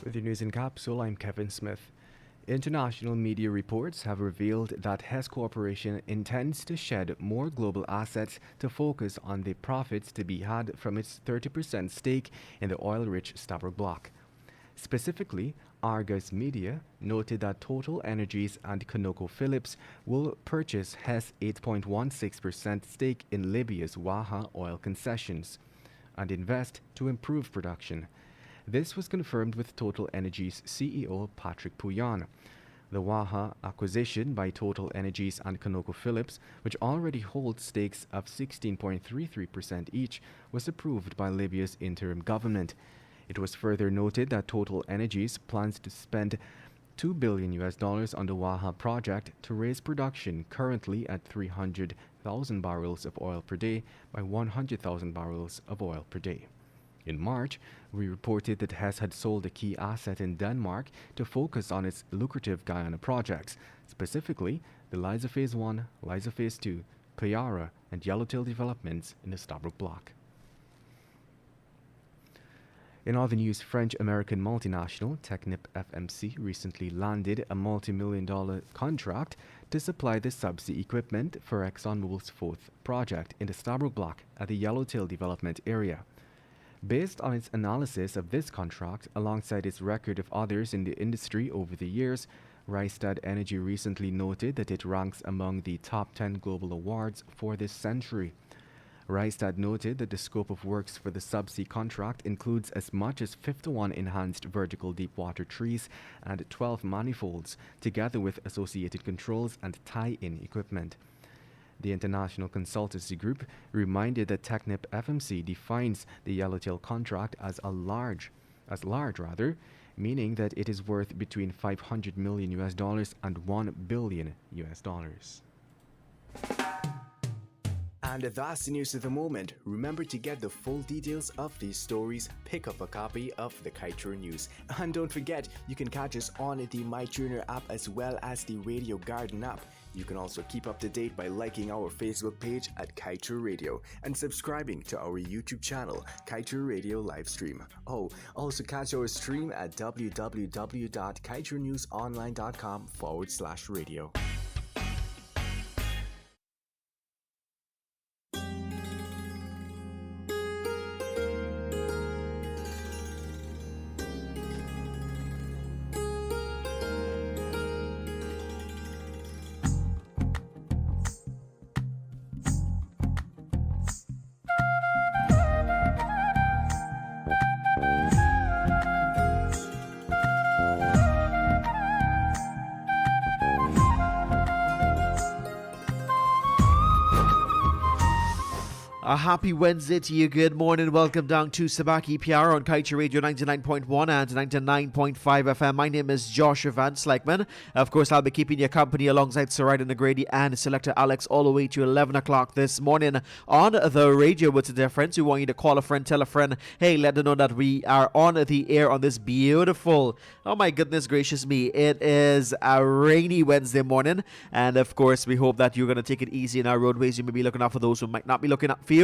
With your news in capsule, I'm Kevin Smith. International media reports have revealed that Hess Corporation intends to shed more global assets to focus on the profits to be had from its 30% stake in the oil-rich Stabroek block. Specifically, Argus Media noted that Total Energies and ConocoPhillips will purchase Hess' 8.16% stake in Libya's Waha oil concessions and invest to improve production. This was confirmed with Total Energies CEO Patrick Pouyan. The Waha acquisition by Total Energies and ConocoPhillips, which already holds stakes of 16.33% each, was approved by Libya's interim government. It was further noted that Total Energies plans to spend $2 billion on the Waha project to raise production currently at 300,000 barrels of oil per day by 100,000 barrels of oil per day. In March, we reported that Hess had sold a key asset in Denmark to focus on its lucrative Guyana projects, specifically the Liza Phase 1, Liza Phase 2, Pyar, and Yellowtail developments in the Stabroek block. In other news, French-American multinational TechnipFMC recently landed a multi-million-dollar contract to supply the subsea equipment for ExxonMobil's fourth project in the Stabroek block at the Yellowtail development area. Based on its analysis of this contract, alongside its record of others in the industry over the years, Rystad Energy recently noted that it ranks among the top 10 global awards for this century. Rystad noted that the scope of works for the subsea contract includes as much as 51 enhanced vertical deepwater trees and 12 manifolds, together with associated controls and tie-in equipment. The international consultancy group reminded that TechnipFMC defines the Yellowtail contract as large, meaning that it is worth between $500 million and $1 billion. And that's the news of the moment. Remember to get the full details of these stories, pick up a copy of the Kaieteur News. And don't forget, you can catch us on the MyTuner app as well as the Radio Garden app. You can also keep up to date by liking our Facebook page at Kaieteur Radio and subscribing to our YouTube channel, Kaieteur Radio Livestream. Oh, also catch our stream at www.kaieteurnewsonline.com/radio. A happy Wednesday to you. Good morning. Welcome down to Subah, Pyar on Kaieteur Radio 99.1 and 99.5 FM. My name is Joshua Van Slykeman. Of course, I'll be keeping you company alongside Surida Nagrady and Selector Alex all the way to 11 o'clock this morning on the radio. What's the difference? We want you to call a friend, tell a friend. Hey, let them know that we are on the air on this beautiful, oh my goodness gracious me, it is a rainy Wednesday morning. And of course, we hope that you're going to take it easy in our roadways. You may be looking out for those who might not be looking out for you.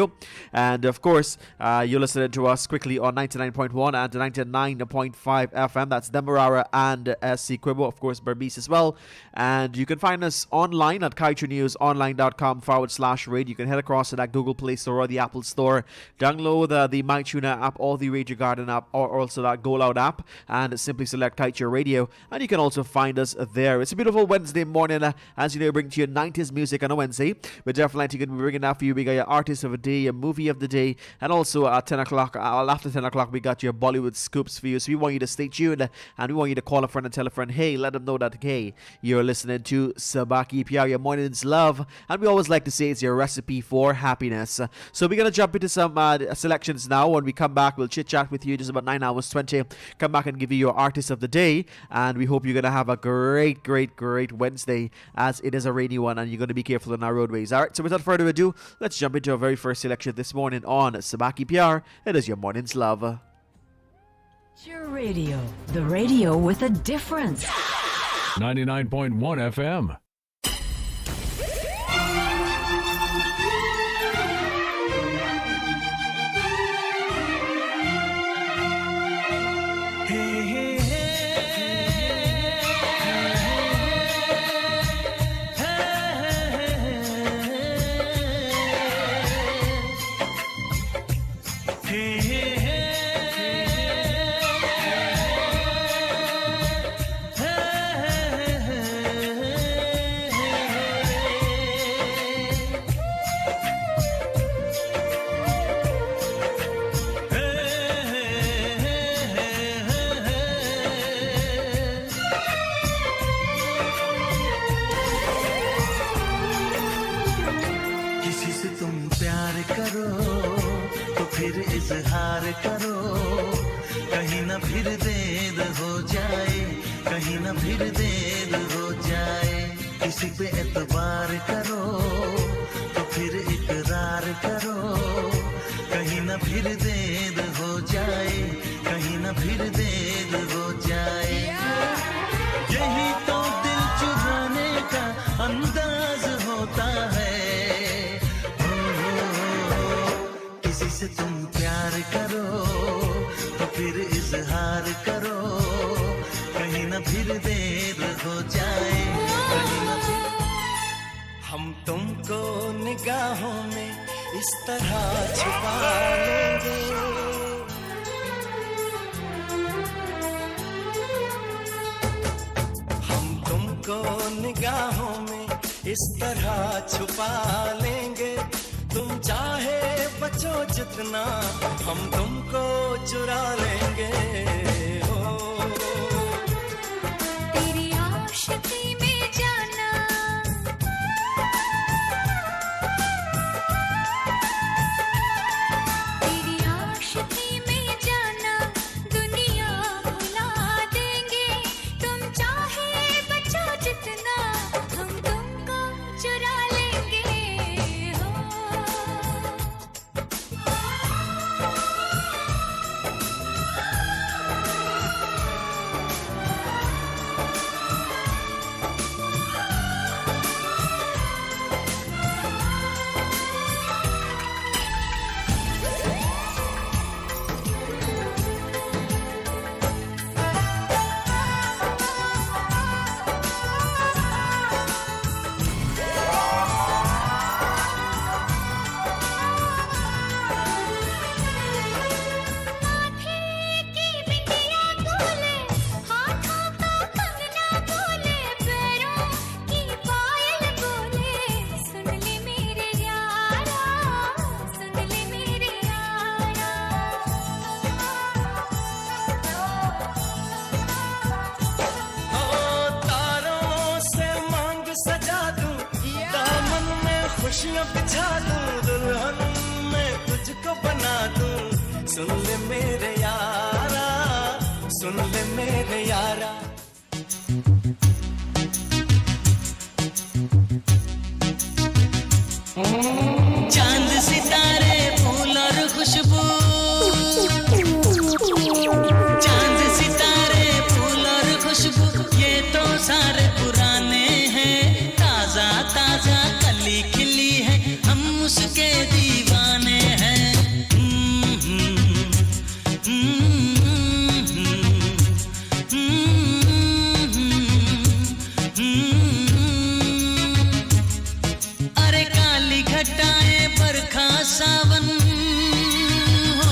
And of course, you're listening to us quickly on 99.1 and 99.5 FM. That's Demerara and SC Quibo, of course, Berbice as well. And you can find us online at kaieteurnewsonline.com/radio. You can head across to that Google Play Store or the Apple Store. Download the MyTuner app or the Radio Garden app or also that Go Loud app and simply select Kaieteur Radio. And you can also find us there. It's a beautiful Wednesday morning. As you know, bring to you 90s music on a Wednesday. We're definitely going to be bringing that for you. We got your artist of the day, a movie of the day, and also at 10 o'clock, after 10 o'clock, we got your Bollywood scoops for you. So we want you to stay tuned and we want you to call a friend and tell a friend, hey, let them know that, hey, you're listening to Subah Pyar, your morning's love. And we always like to say it's your recipe for happiness. So we're going to jump into some selections now. When we come back, we'll chit chat with you just about 9 hours 20. Come back and give you your artist of the day. And we hope you're going to have a great Wednesday, as it is a rainy one and you're going to be careful on our roadways. All right, so without further ado, let's jump into our very first selection this morning on Subah Pyar. It is your morning's love. Your radio, the radio with a difference. 99.1 FM. Hey, hey, hey. फिर देर हो जाए, कहीं न फिर देर हो जाए। किसी पे एतबार करो तो फिर इकरार करो, कहीं न फिर देर हो जाए, कहीं न फिर देर हो जाए। यही तो दिल चुराने का अंदाज होता है। किसी से तुम प्यार करो तो फिर इजहार करो, कहीं न फिर देर हो जाए, कहीं न फिर। हम तुमको निगाहों में इस तरह छुपा लेंगे, हम तुमको निगाहों में इस तरह छुपा लेंगे। तुम चाहे बचो जितना, हम तुमको चुरा लेंगे। हो तेरी आशिकी में जाना, तेरी आशिकी में जाना, दुनिया भुला देंगे। तुम चाहे बचो जितना, हम तुमको चुरा लेंगे। हो खुशियाँ बिछा दूं, दुल्हन मैं तुझको बना दूं। सुन ले मेरे यारा, सुन ले मेरे यारा। चांद सितारे फूल और खुशबू, चांद सितारे फूल और खुशबू, ये तो सारे पुराने हैं। ताजा ताजा कली खिली है, हम उसके दीवाने हैं। अरे काली घटाएं बरखा सावन हो,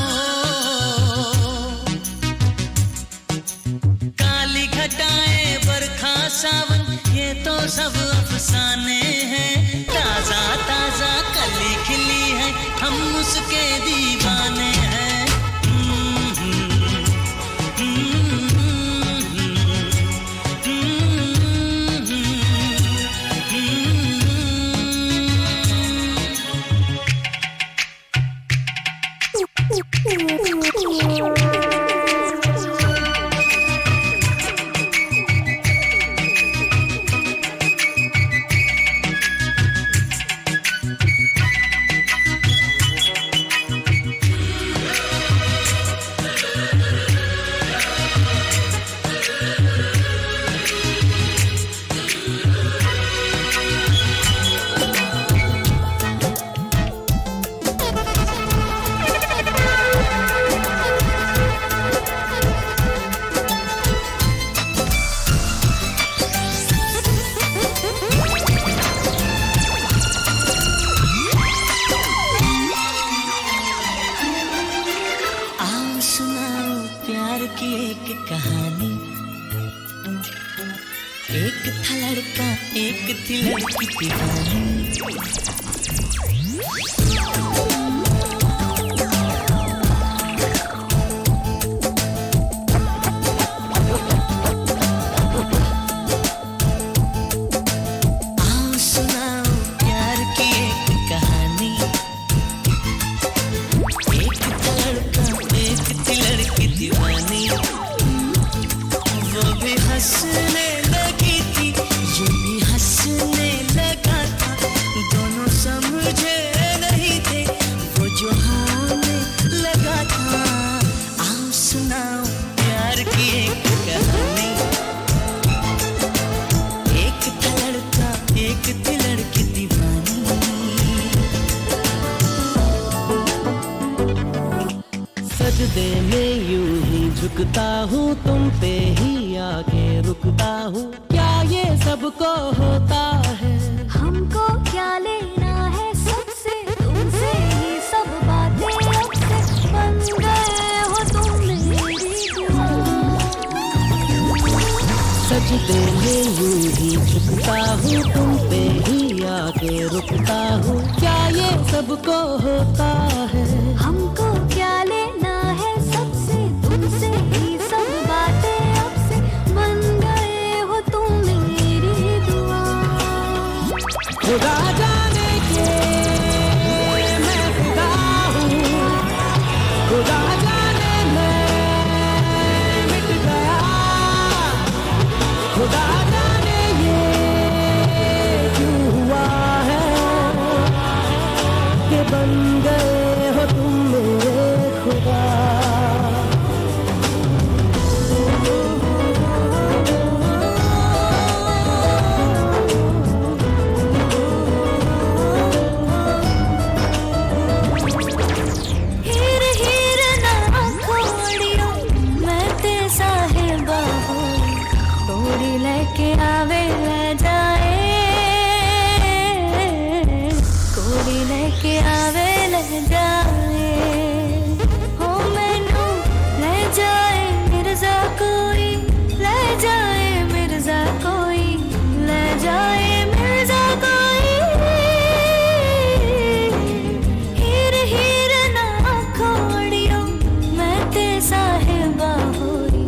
काली घटाएं बरखा सावन, ये तो सब अफसाने हैं। ताजा ताजा कली खिली है, हम उसके दीवाने हैं। एक था लड़का एक थी लड़की दीवानी। हंसने लगी थी यूं भी हंसने लगा था दोनों समझे नहीं थे वो जो होने लगा था आओ सुनाओ प्यार की एक कहानी एक था लड़का एक थी लड़की दीवानी सजदे में यूं ही झुकता हूँ तुम पे ही आके रुकता हूँ क्या ये सबको होता है हमको क्या लेना है सबसे तुमसे ही सब बातें अब से बन गए हो तुम मेरी दुआ सजदे में यूं ही झुकता हूँ तुम पे ही आके रुकता हूँ क्या ये सबको होता है हमको क्या लेना है सबसे तुमसे ही सब बातें अब से बन गए हो तुम मेरी दुआ खुदा जाने के मैं खुदा हूँ खुदा जाने मैं मिट गया खुदा जाने ये क्यों हुआ है कि बन गए हो तुम मेरे खुदा हीर हीर ना खोड़ियो मैं ते साहिबा हूँ तोड़ी लेके आवे ले जाए कोड़ी लेके आवे ले जाए हो मैनू ले जाए मिर्जा कोई ले जाए मिर्जा कोई ले जाए मिर्जा कोई हीर हीर ना खोड़ियो मैं ते साहिबा होई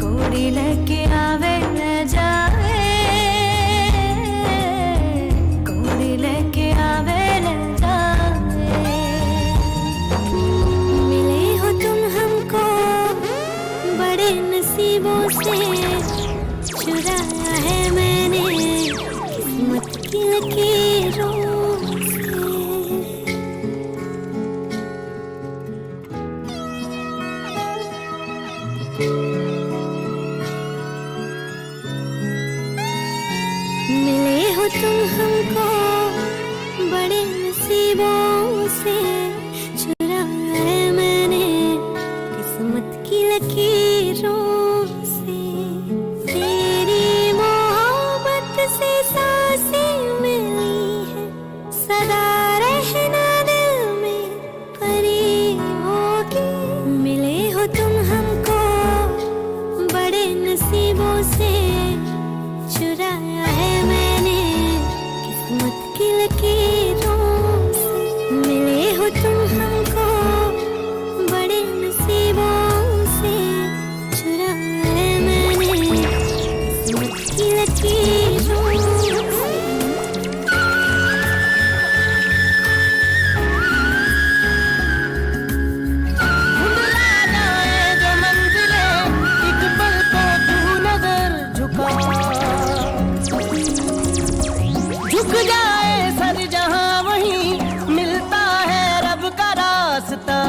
कोड़ी लेके आवे ले जाए कोड़ी लेके आवे ले जाए मिले हो तुम हमको बड़े नसीबों से चुराया है मैंने किस्मत की लकीरों से मिले हो तुम हमको बड़े नसीबों से चुराया है मैंने किस्मत की लकीरों से तेरी मोहब्बत से सांसें मिली है सदा रहना दिल में परीयों की मिले हो तुम हमको बड़े नसीबों से चुराया है मैंने किस्मत की लकीरों से मिले हो तुम हमको बड़े नसीबों से चुराया है मैंने किस्मत की लकीरों से भुला जाए जो मंजिलें एक पल को तू नजर झुका झुक जाए सर जहां वहीं मिलता है रब का रास्ता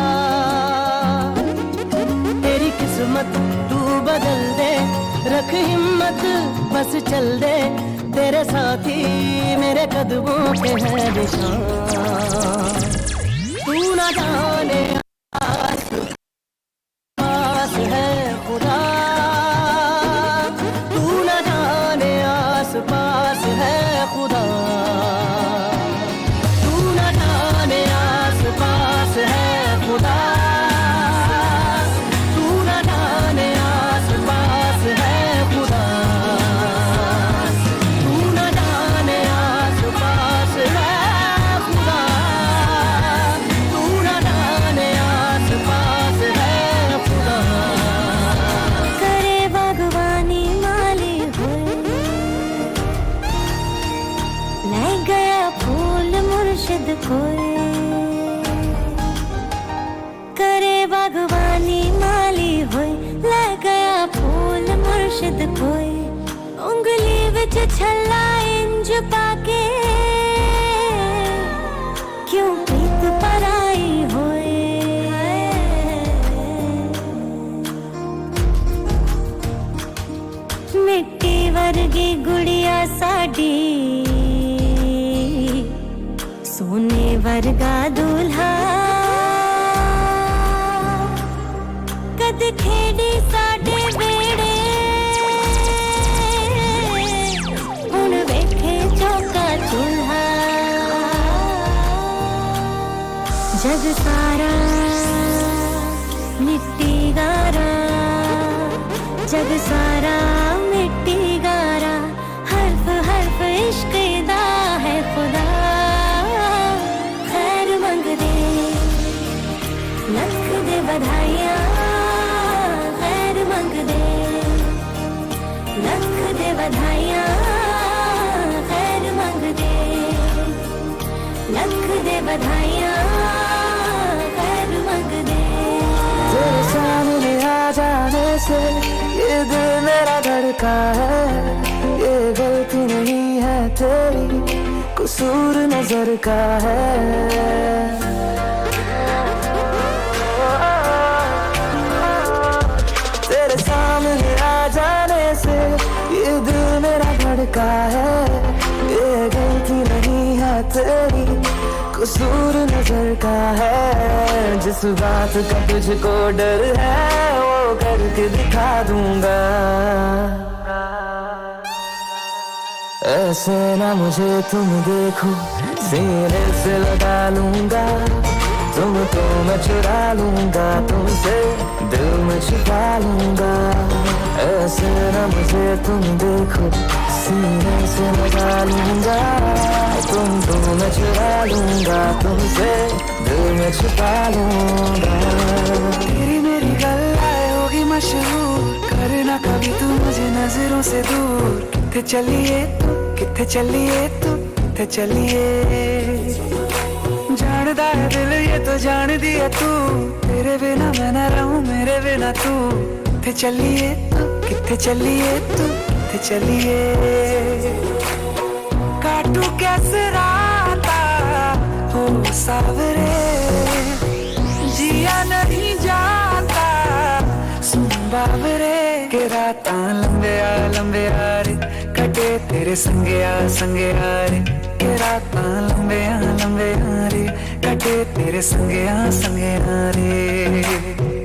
तेरी किस्मत तू बदल दे रख हिम्मत बस चल दे तेरे साथी मेरे कदमों के है निशान तू ना जाने आस है खुदा तू न जाने आस पास है खुदा तू न जाने आस पास है खुदा तू न जाने आस पास है खुदा तू न जाने आस पास है खुदा तू न जाने पाके क्यों प्रीत पराई होए मिट्टी वर्गी गुड़िया साडी सोने वर्गा दूल्हा कद खेड़ी साडे वेड़े हुण वेखे चौका चूल्हा जग सारा मिट्टी गारा जग सारा मिट्टी गारा हर्फ हर्फ इश्क दा है खुदा खैर मंग दे लख दे बधाइयाँ खैर मंग दे लख दे बधाइयाँ खैर मंग दे लख दे बधाइयाँ खैर मंग दे तेरे सामने आ जाने से ये दिल मेरा धड़का है ये गलती नहीं है तेरी कसूर नजर का है तेरे सामने आ जाने से ये दिल मेरा धड़का है ये गलती नहीं है तेरी कसूर नजर का है जिस बात का तुझको डर है वो करके दिखा दूंगा ऐसे ना मुझे तुम देखो सीने से लगा लूंगा तुमको मैं चुरा लूंगा तुमसे दिल में छिपा लूंगा ऐसे ना मुझे तुम देखो सीने से लगा लूंगा तुमको मैं चुरा लूंगा तुमसे दिल में छिपा लूंगा तेरी मेरी गल्लाएं होगी मशहूर करना कभी तू मुझे नजरों से दूर किथे चलिए तू किथे चलिए तू किथे चलिए जानदा है दिल ये तो जान दिया तू तेरे बिना मैं ना रहूं मेरे बिना तू किथे चलिए तू किथे चलिए तू किथे चलिए काटू कैसे राता हो सावरे जिया नहीं जाता सुन बाबरे के राता लंबे आ रे कटे तेरे संगे आ रे के राता लंबे आ रे कटे तेरे संगे आ रे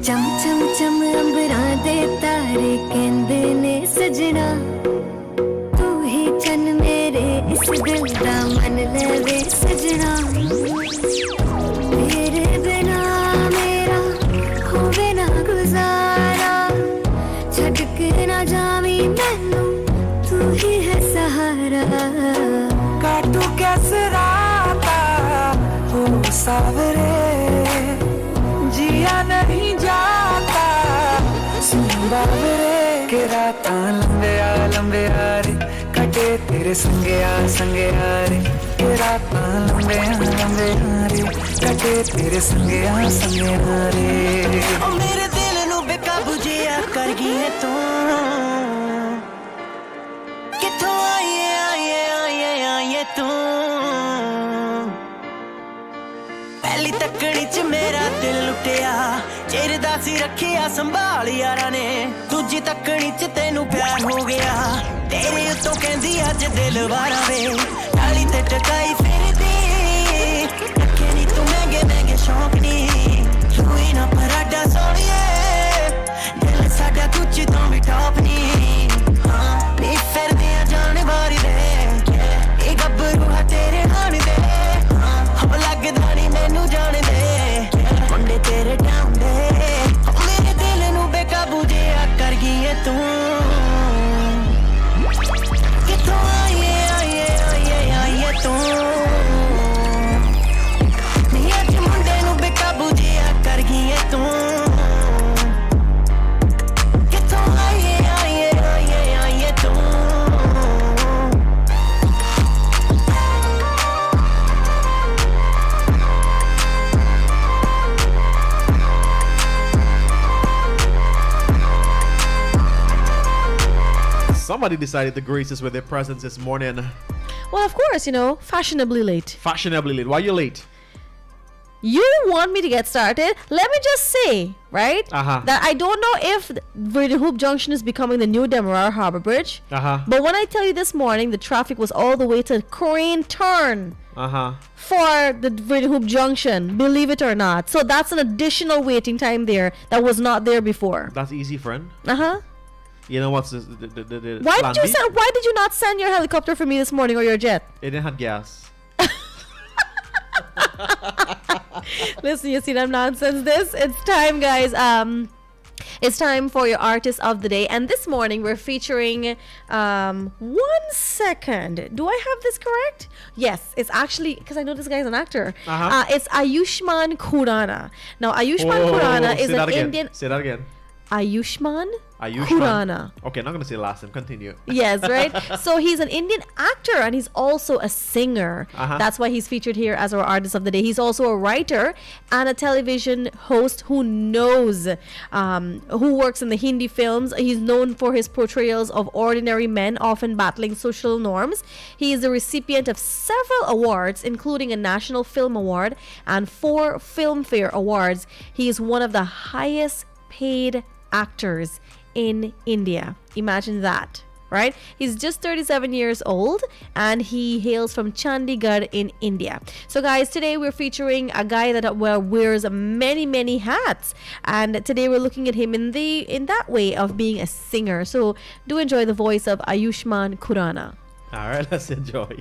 चम चम चम अंबरा दे तारे कहंदे ने सजना तू ही चन मेरे इस दिल दा मन लवे सजना तेरे बिना मेरा होवे ना गुजारा छड़ के ना जावी मैनू तू ही है सहारा काटू कैसे राता हो सावरे जिया नहीं जाता सुन बाबरे के राता लंबे आ रे कटे तेरे संगे आ रे के राता लंबे आ रे कटे तेरे संगे आ रे ओ मेरे दिल नू बेकाबू जिया कर गई है तू किथों आईए तू पहली तकड़ी च मेरा दिल लुटिया चिरदा सी रखिया संभाल यारा ने दूजी तकड़ी च तेनू प्यार हो गया तेरे उत्तों कहंदी अज दिल वारा वे डाली ते टकाई फिरदी रखे नी तू महंगे शौक नी हुई ना पराडा सोनिए दिल साडा कुछ तो भी टॉप नी हाँ नी फिरदी जान बारी दे ये गब्बरू है तेरे हान दे हम लगदा नी मैनू जान दे मुंडे तेरे टाउन दे मेरे दिल नू बेकाबू जिया कर गई है तू किथों आईए तू नी अज मुंडे नू बेकाबू जिया कर गई है तू किथों आईए somebody decided to grace us with their presence this morning. Well, of course, fashionably late. Fashionably late. Why are you late? You want me to get started? Let me just say, right, that I don't know if Verde Hoop Junction is becoming the new Demerara Harbour Bridge. But when I tell you this morning, the traffic was all the way to Crane Turn for the Verde Hoop Junction, believe it or not. So that's an additional waiting time there that was not there before. That's easy, friend. You know what's the Why did you not send your helicopter for me this morning, or your jet? It didn't have gas. Listen, you see that nonsense? It's time, guys. It's time for your artist of the day, and this morning we're featuring 1 second. Do I have this correct? Yes, it's actually, because I know this guy's an actor. It's Ayushmann Khurrana. Now, Ayushmann Khurrana is an Indian. Say that again. Ayushmann Khurrana. Okay, not gonna say last name. Continue. Yes, right. So he's an Indian actor and he's also a singer. That's why he's featured here as our artist of the day. He's also a writer and a television host who works in the Hindi films. He's known for his portrayals of ordinary men, often battling social norms. He is the recipient of several awards, including a National Film Award and 4 Filmfare Awards. He is one of the highest paid actors in India. Imagine that, right? He's just 37 years old and he hails from Chandigarh in India. So guys, today we're featuring a guy that wears many hats, and today we're looking at him in that way of being a singer. So do enjoy the voice of Ayushmann Khurrana. All right, let's enjoy.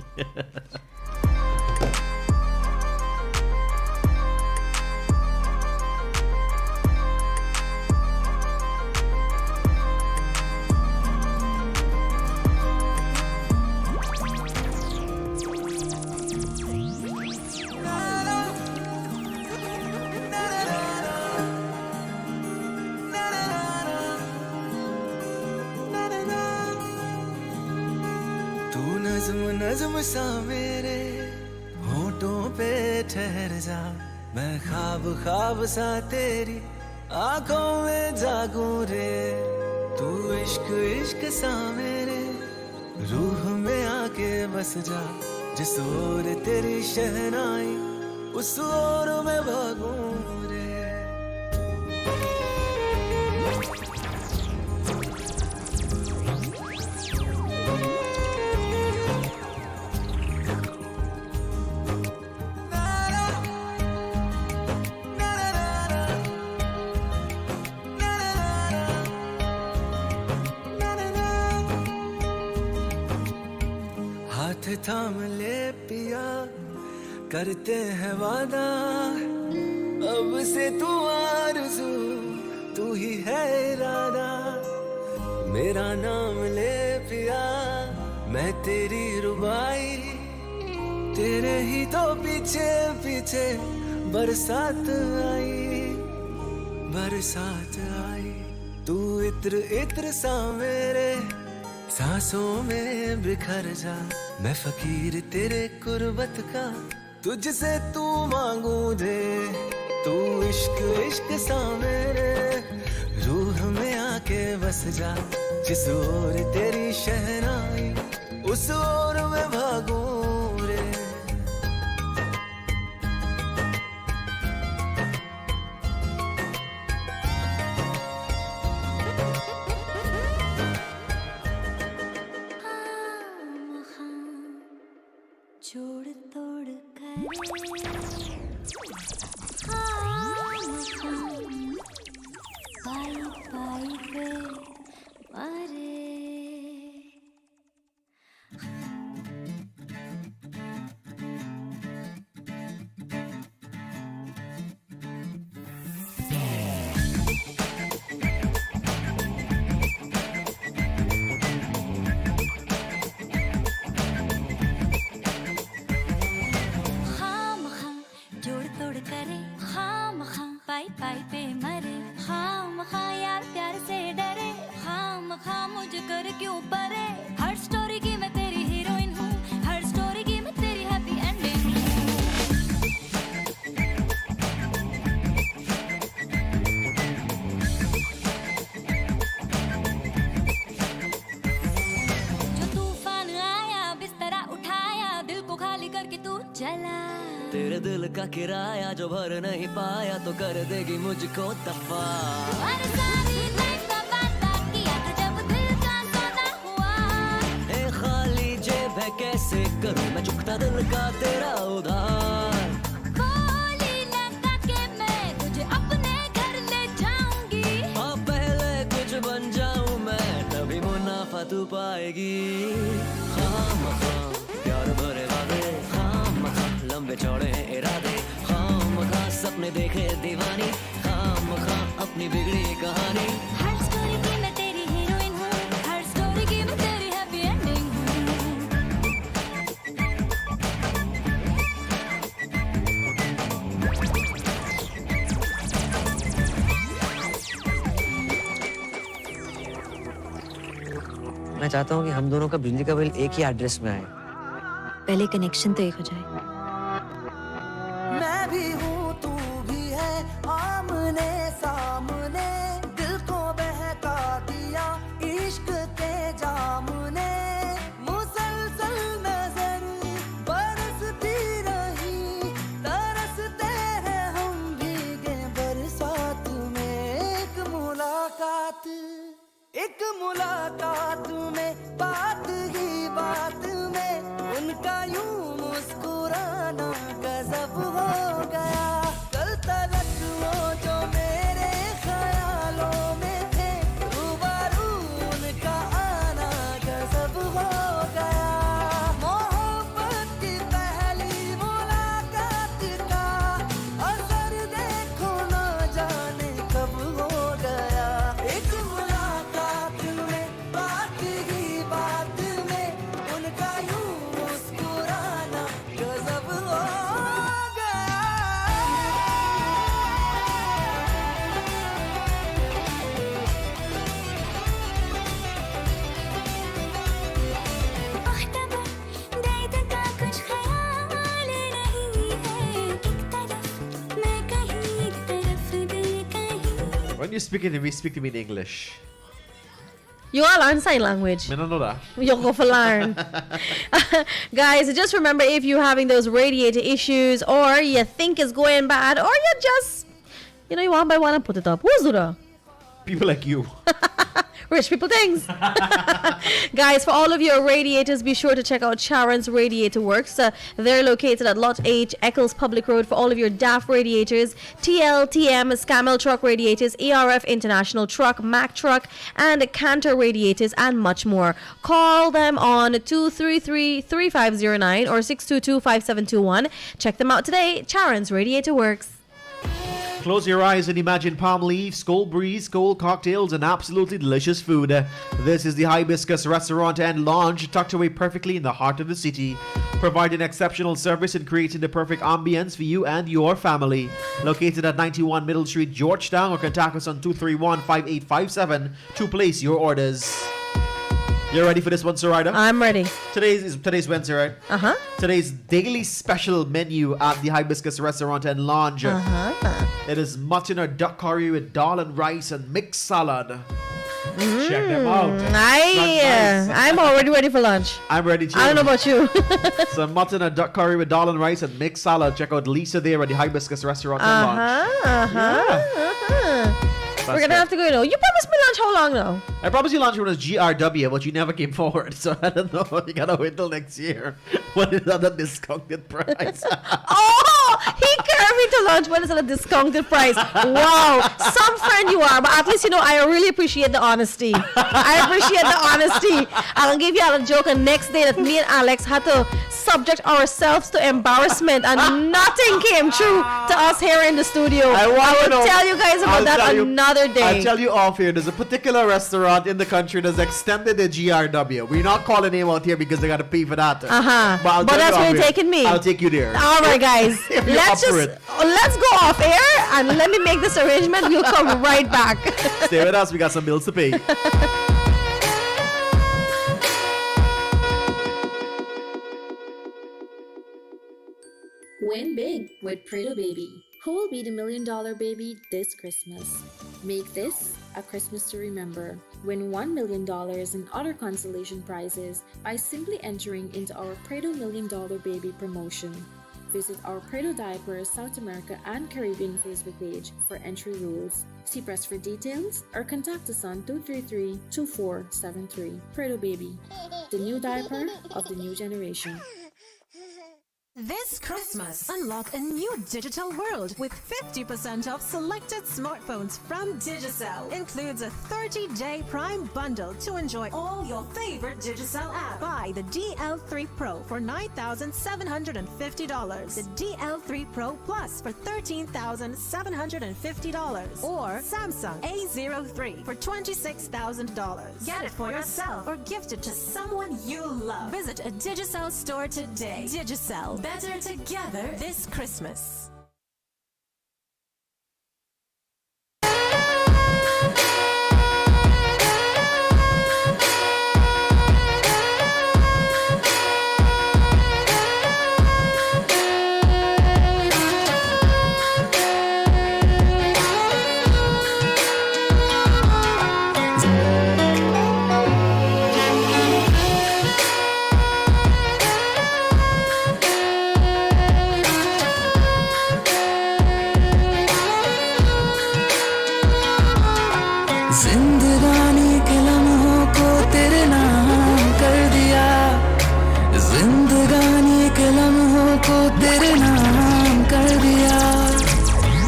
नज़्म सा मेरे होठों पे ठहर जा, मैं ख्वाब सा तेरी आंखों में जागूं रे। तू इश्क सा मेरे रूह में आके बस जा, जिस ओर तेरी शहनाई उस ओर मैं भागूं रे। थाम ले पिया, करते हैं वादा, अब से तू आरज़ू, तू ही है इरादा। मेरा नाम ले पिया, मैं तेरी रुबाई, तेरे ही तो पीछे पीछे बरसात आई। तू इत्र सा मेरे सांसों में बिखर जा, मैं फकीर तेरे कुर्बत का, तुझसे तू मांगू दे। तू इश्क सा मेरे रूह में आके बस जा, जिस ओर तेरी शहनाई उस ओर मैं भागूं रे। जोड़ तोड़ कर पाई पे मारे। पाई पे मरे, खामखा यार प्यार से डरे, खामखा मुझे कर क्यों परे। हर स्टोरी की मैं तेरी हीरोइन हूँ, हर स्टोरी की मैं तेरी हैप्पी एंडिंग हूँ। चला तेरे दिल का किराया जो भर नहीं पाया तो कर देगी मुझको दफा और सारी तैसा वादा किया था जब दिल का सौदा हुआ ए खाली जेब है कैसे करूं मैं चुकता दिल का तेरा उधार बोली लगा के मैं तुझे अपने घर ले जाऊंगी हाँ पहले कुछ बन जाऊं मैं तभी मुनाफा तू पाएगी खाम खाम प्यार भरे वादे खाम खाम लंबे चौड़े हैं इरादे खाम खाम सपने देखे दीवानी खाम खाम अपनी बिगड़ी कहानी हर स्टोरी की मैं तेरी हीरोइन हूँ हर स्टोरी की मैं तेरी हैप्पी एंडिंग हूँ मैं चाहता हूँ कि हम दोनों का बिजली का बिल एक ही एड्रेस में आए। पहले कनेक्शन तो एक हो जाए। मैं भी हूँ तू भी है आमने सामने दिल को बहका दिया इश्क के जाम ने मुसलसल नजर बरसती रही तरसते हैं हम भीगे बरसात में एक मुलाकात में बात ही बात में उनका यूं मुस्कुराना गजब हो गया कल तलक वो जो मेरे ख्यालों में थे रूबरू उनका आना गजब हो गया मोहब्बत की पहली मुलाकात का असर देखो ना जाने कब हो गया एक मुलाकात में बात ही बात में उनका यूं मुस्कुराना गजब हो When you speak to me, speak to me in English. You all learn sign language. I don't know that. You'll go for learn. Guys, just remember if you're having those radiator issues or you think it's going bad or you just, you want by one and put it up. Who's that? People like you. Rich people things. Guys, for all of your radiators, be sure to check out Sharon's Radiator Works. They're located at Lot H, Eccles Public Road for all of your DAF radiators, TL, TM, Scamel truck radiators, ERF International truck, Mack truck, and Cantor radiators, and much more. Call them on 233-3509 or 622-5721. Check them out today. Sharon's Radiator Works. Close your eyes and imagine palm leaves, cold breeze, cold cocktails, and absolutely delicious food. This is the Hibiscus Restaurant and Lounge, tucked away perfectly in the heart of the city, providing exceptional service and creating the perfect ambience for you and your family. Located at 91 Middle Street, Georgetown, or contact us on 231-5857 to place your orders. You ready for this one, Surida? I'm ready. Today's Wednesday, right? Uh-huh. Today's daily special menu at the Hibiscus Restaurant and Lounge. Uh-huh. It is mutton or duck curry with dal and rice and mixed salad. Check them out. I'm already ready for lunch. I'm ready too. I don't know about you. So mutton or duck curry with dal and rice and mixed salad. Check out Lisa there at the Hibiscus Restaurant and Lounge. We're gonna have to go. You promised me lunch how long now? I promised you lunch when it was GRW, but you never came forward. So I don't know. You gotta wait till next year when it's at a discounted price. Oh, he carried me to lunch when it's at a discounted price. Wow, some friend you are, but at least I really appreciate the honesty. I appreciate the honesty. I'll give you a joke. And next day that me and Alex had to subject ourselves to embarrassment, and nothing came true to us here in the studio. I will tell you guys about that another day. I'll tell you off here. There's a particular restaurant in the country that's extended the GRW. We're not calling a name out here because they got to pay for that. But that's where you're taking me. I'll take you there. All right, guys. Let's go off air and let me make this arrangement. We'll come right back. Stay with us. We got some bills to pay. Win big with Prado Baby. Who will be the $1 million baby this Christmas? Make this a Christmas to remember. Win $1 million in other consolation prizes by simply entering into our Prado $1 Million Baby promotion. Visit our Prado Diapers South America and Caribbean Facebook page for entry rules. See press for details or contact us on 233-2473. Prado Baby, the new diaper of the new generation. This Christmas, unlock a new digital world with 50% off selected smartphones from Digicel. Includes a 30-day Prime bundle to enjoy all your favorite Digicel apps. Buy the DL3 Pro for $9,750, the DL3 Pro Plus for $13,750, or Samsung A03 for $26,000. Get it for yourself or gift it to someone you love. Visit a Digicel store today. Digicel. Better together this Christmas. जिंदगानी के लम्हों को तेरे नाम कर दिया, जिंदगानी के लम्हों को तेरे नाम कर दिया,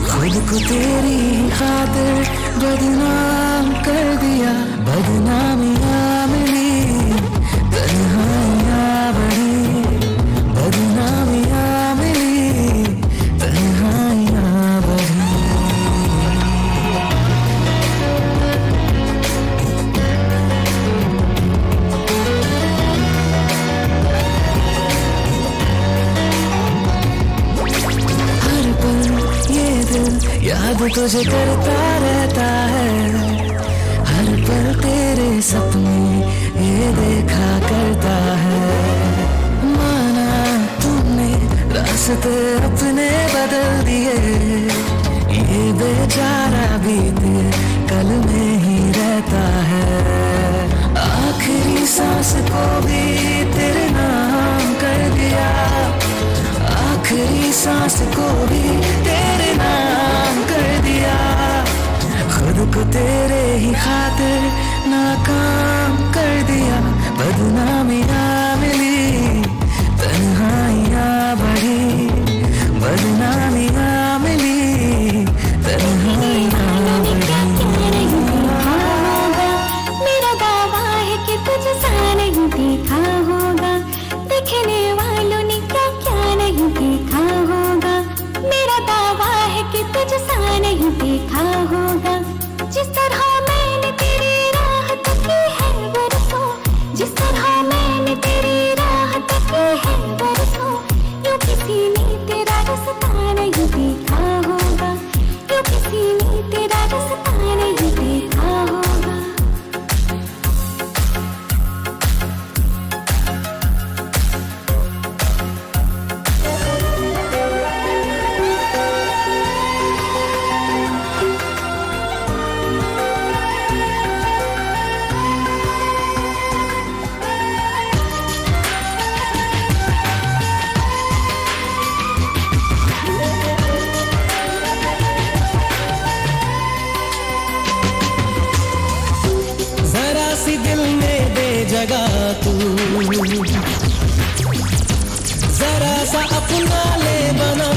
खुद को तेरी खातिर बदनाम कर दिया, बदनामियाँ मिली तन्हाइयाँ बढ़ी, बदनामियाँ मिली तन्हाइयाँ बढ़ी। याद तुझे करता रहता है, हर पल तेरे सपने ये देखा करता है। माना तुमने रास्ते अपने बदल दिए, ये बेचारा बीते कल में ही रहता है। आखिरी सांस को भी तेरे नाम कर दिया, आखिरी सांस को भी तेरे नाम कर दिया, खुद को तेरे ही खातिर नाकाम कर दिया, बदनामियाँ मिली तन्हाइयाँ बढ़ी, बदनामियाँ मिली तन्हाइयाँ बढ़ी। मेरा दावा है कि तुझसा नहीं देखा होगा, देखने वालों ने क्या क्या नहीं देखा होगा। मेरा दावा है कि तुझसा नहीं देखा होगा, जिस तरह मैंने तेरी राह तकी है बरसों, जिस तरह मैंने तेरी राह तकी है बरसों, यूं किसी ने तेरा रास्ता नहीं देखा होगा, यूं किसी ने तेरा रास्ता नहीं देखा होगा। जगह तू जरा सा अपना ले बना,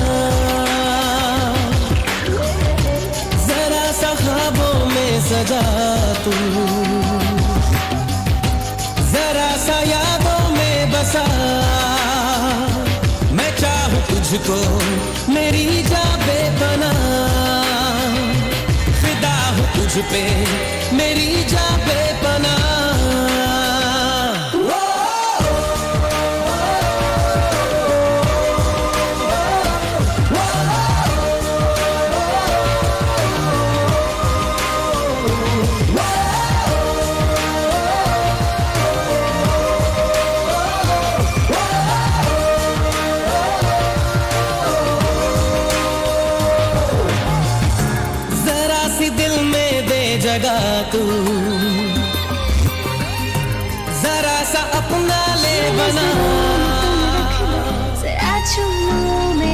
जरा सा ख्वाबों में सजा तू, जरा सा यादों में बसा। मैं चाहूँ तुझको मेरी जा बेपना, फिदा हूँ तुझ पे मेरी जा बेपना। जगह तू जरा सा अपना ले बना, जरा चुम्मों में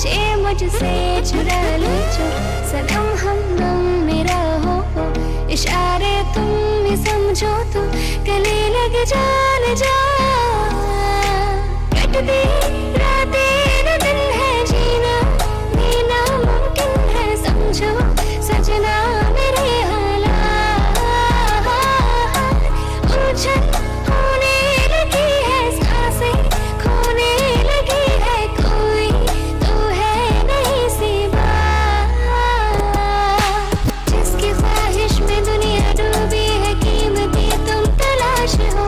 मुझे मुझसे चुरा लो जो सनम हमदम मेरा हो इशारे तुम ही समझो तो गले लग जान जा कटती रातें न दिन है जीना जीना मुमकिन है समझो सजना मेरे हालात उलझन होने लगी है सांसें खोने लगी है कोई तो है नहीं सी बात जिसकी ख्वाहिश में दुनिया डूबी है कीमती तुम तलाश हो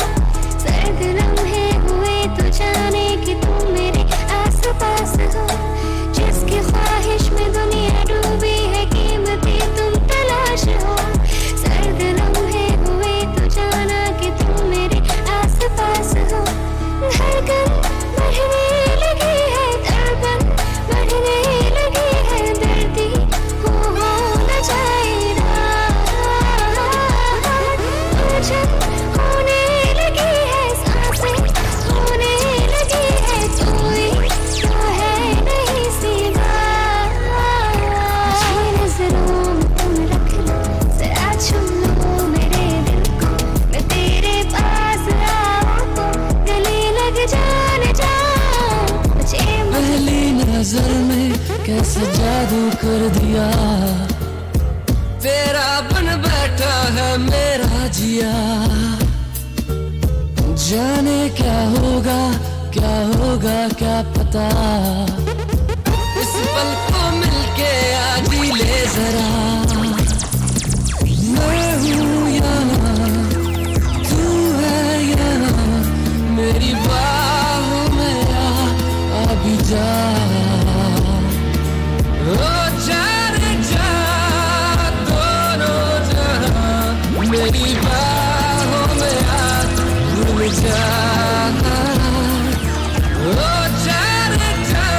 सर्द लम्हे हुए तो जाने कि तुम मेरे आस पास हो जिसकी ख्वाहिश में दुनिया डूबी है कीमती तुम तलाश हो सर्द लम्हे हुए तो जाना कि तुम मेरे आस पास हो धड़कन बढ़ने लगी है धड़कन बढ़ने लगी है दर्दी हो न जाए रात उलझन होने लगी है सांसें होने लगी है कोई तो है नहीं सी बात नजरों में तुम रख लो जरा छू लो मेरे दिल को मैं तेरे पास आऊं तो गले लग जान जा मुझे पहली नजर में कैसे जादू कर दिया तेरा बन बैठा है मेरा जिया जाने क्या होगा क्या पता इस पल को मिलके आज ही ले जरा मैं हूँ यहाँ तू है यहाँ मेरी बाहों में आ भी जा ओ जा रे जा दोनों जहां मेरी बाहों में आ भूल जा ओ जा रे जा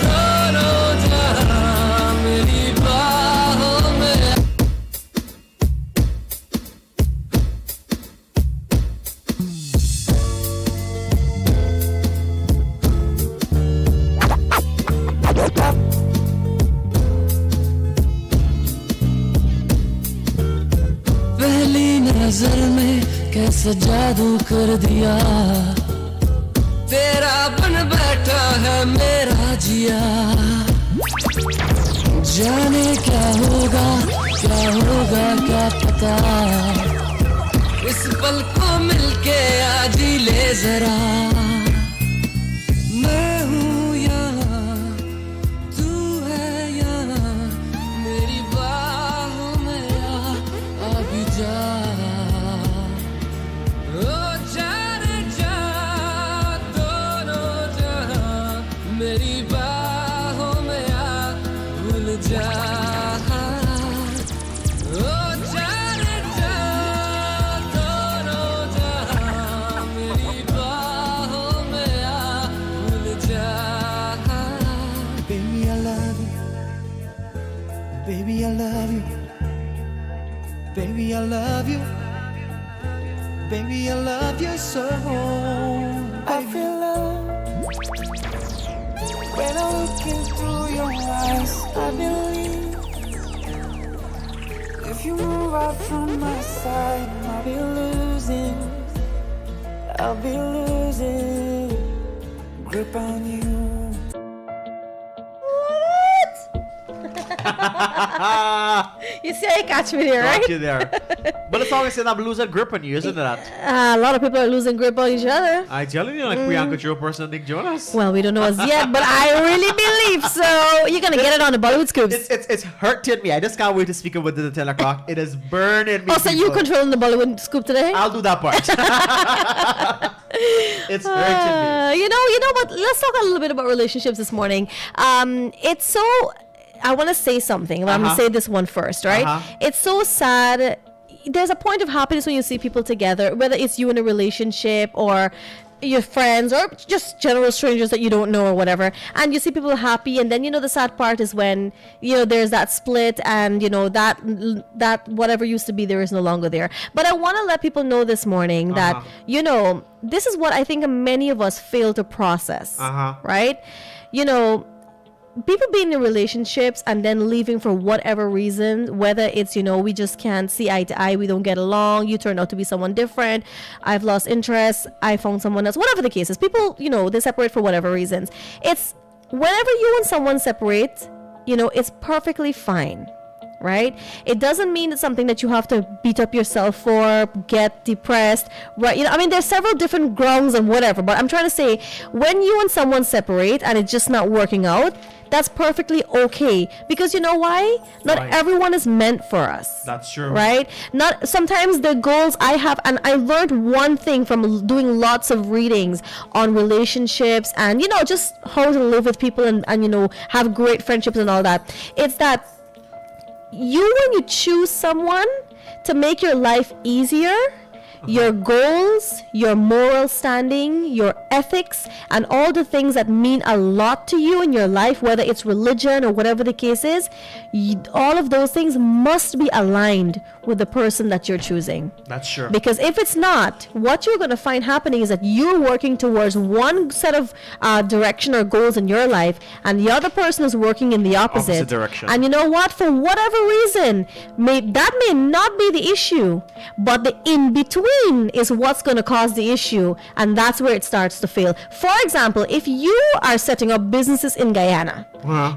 दोनों जहां मेरी बाहों में आ पहली नजर में कैसे जादू कर दिया तेरा बन बैठा है मेरा जिया जाने क्या होगा क्या पता इस पल को मिलके आज ही ले जरा मैं हूँ यहाँ तू है यहाँ मेरी बाहों में आ भी जा ओ जा रे जा दोनों जहां मेरी बाहों में आ भूल जा ओ जा रे जा दोनों जहां मेरी बाहों में आ भूल जा Baby I love you Baby I love you Baby I love you Baby, I love you so. I feel love when I'm looking through your eyes. I believe if you move out from my side, I'll be losing grip on you. You see, I catch me there, right? Got you there. But the song is saying I'm losing grip on you, isn't it? A lot of people are losing grip on each other. I tell you, like Priyanka Chopra and Nick Jonas. Well, we don't know as yet, but I really believe so. You're gonna get it on the Bollywood scoops. It's hurting me. I just can't wait to speak about it at 10 o'clock. It is burning me. Oh, so you controlling the Bollywood scoop today? I'll do that part. It's hurting me. You know what? Let's talk a little bit about relationships this morning. It's so... I want to say something. I'm going to say this one first, right? It's so sad. There's a point of happiness when you see people together, whether it's you in a relationship or your friends or just general strangers that you don't know or whatever, and you see people happy, and then the sad part is when there's that split, and that whatever used to be there is no longer there. But I want to let people know this morning that this is what I think many of us fail to process, right? people being in relationships and then leaving for whatever reason, whether it's, we just can't see eye to eye, we don't get along, you turn out to be someone different, I've lost interest, I found someone else, whatever the case is, people, they separate for whatever reasons. It's whenever you and someone separate, it's perfectly fine. Right? It doesn't mean it's something that you have to beat up yourself for, get depressed, right? There's several different grounds and whatever, but I'm trying to say, when you and someone separate and it's just not working out, that's perfectly okay. Because you know why? Not everyone is meant for us. That's true. Right? Not sometimes the goals I have, and I learned one thing from doing lots of readings on relationships and, just how to live with people and have great friendships and all that. It's that when you choose someone to make your life easier, your goals, your moral standing, your ethics, and all the things that mean a lot to you in your life, whether it's religion or whatever the case is, all of those things must be aligned with the person that you're choosing. That's true. Because if it's not, what you're going to find happening is that you're working towards one set of direction or goals in your life, and the other person is working in the opposite direction. And you know what? For whatever reason, that may not be the issue, but the in-between is what's going to cause the issue, and that's where it starts to fail. For example, if you are setting up businesses in Guyana,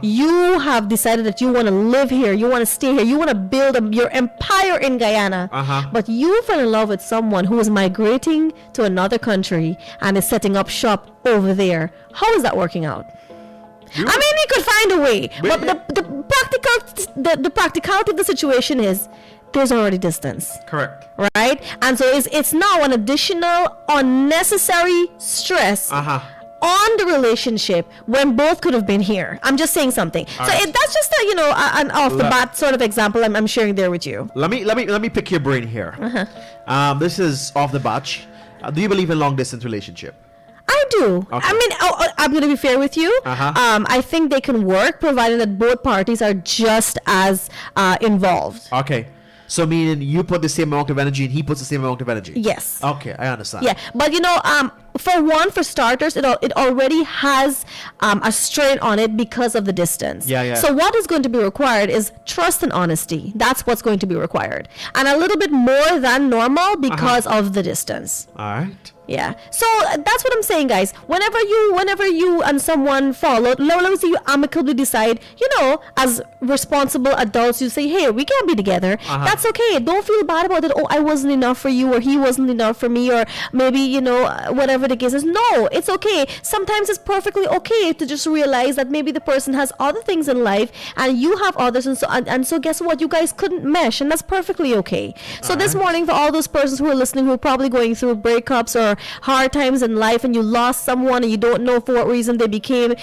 you have decided that you want to live here, you want to stay here, you want to build your empire in Guyana, but you fell in love with someone who is migrating to another country and is setting up shop over there. How is that working out? You could find a way, but the practicality of the situation is there's already distance. Correct. Right? And so it's now an additional unnecessary stress on the relationship when both could have been here. I'm just saying something. That's just an off the bat sort of example I'm sharing there with you. Let me pick your brain here. This is off the bat. Do you believe in long distance relationship? I do. Okay. I'm going to be fair with you. I think they can work provided that both parties are just as involved. Okay. So meaning you put the same amount of energy and he puts the same amount of energy? Yes. Okay, I understand. Yeah, but for starters, it already has a strain on it because of the distance. Yeah. So what is going to be required is trust and honesty. That's what's going to be required. And a little bit more than normal because of the distance. All right. Yeah. So that's what I'm saying, guys. Whenever you and someone fall out, let me see, you amicably decide, as responsible adults, you say, hey, we can't be together. That's okay. Don't feel bad about it. Oh, I wasn't enough for you, or he wasn't enough for me, or maybe, whatever the case is. No, it's okay. Sometimes it's perfectly okay to just realize that maybe the person has other things in life and you have others, and so guess what? You guys couldn't mesh, and that's perfectly okay. So this morning, for all those persons who are listening who are probably going through breakups or hard times in life, and you lost someone and you don't know for what reason they became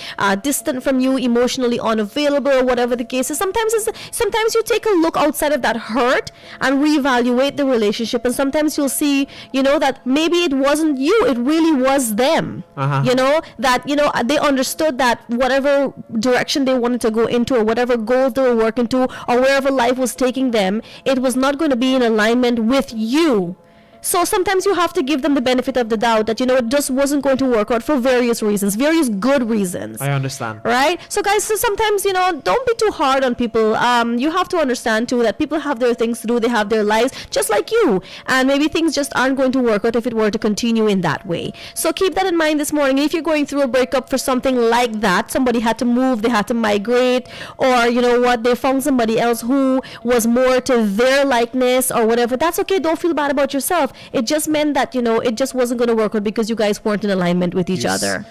distant from you, emotionally unavailable, or whatever the case is, sometimes you take a look outside of that hurt and reevaluate the relationship, and sometimes you'll see that maybe it wasn't you, it really was them. They understood that whatever direction they wanted to go into, or whatever goals they were working to, or wherever life was taking them, it was not going to be in alignment with you. So sometimes you have to give them the benefit of the doubt that, it just wasn't going to work out for various reasons, various good reasons. I understand. Right? So guys, sometimes, don't be too hard on people. You have to understand too that people have their things to do, they have their lives just like you. And maybe things just aren't going to work out if it were to continue in that way. So keep that in mind this morning. If you're going through a breakup for something like that, somebody had to move, they had to migrate, or they found somebody else who was more to their likeness or whatever, that's okay. Don't feel bad about yourself. It just meant that, it just wasn't going to work out because you guys weren't in alignment with each other.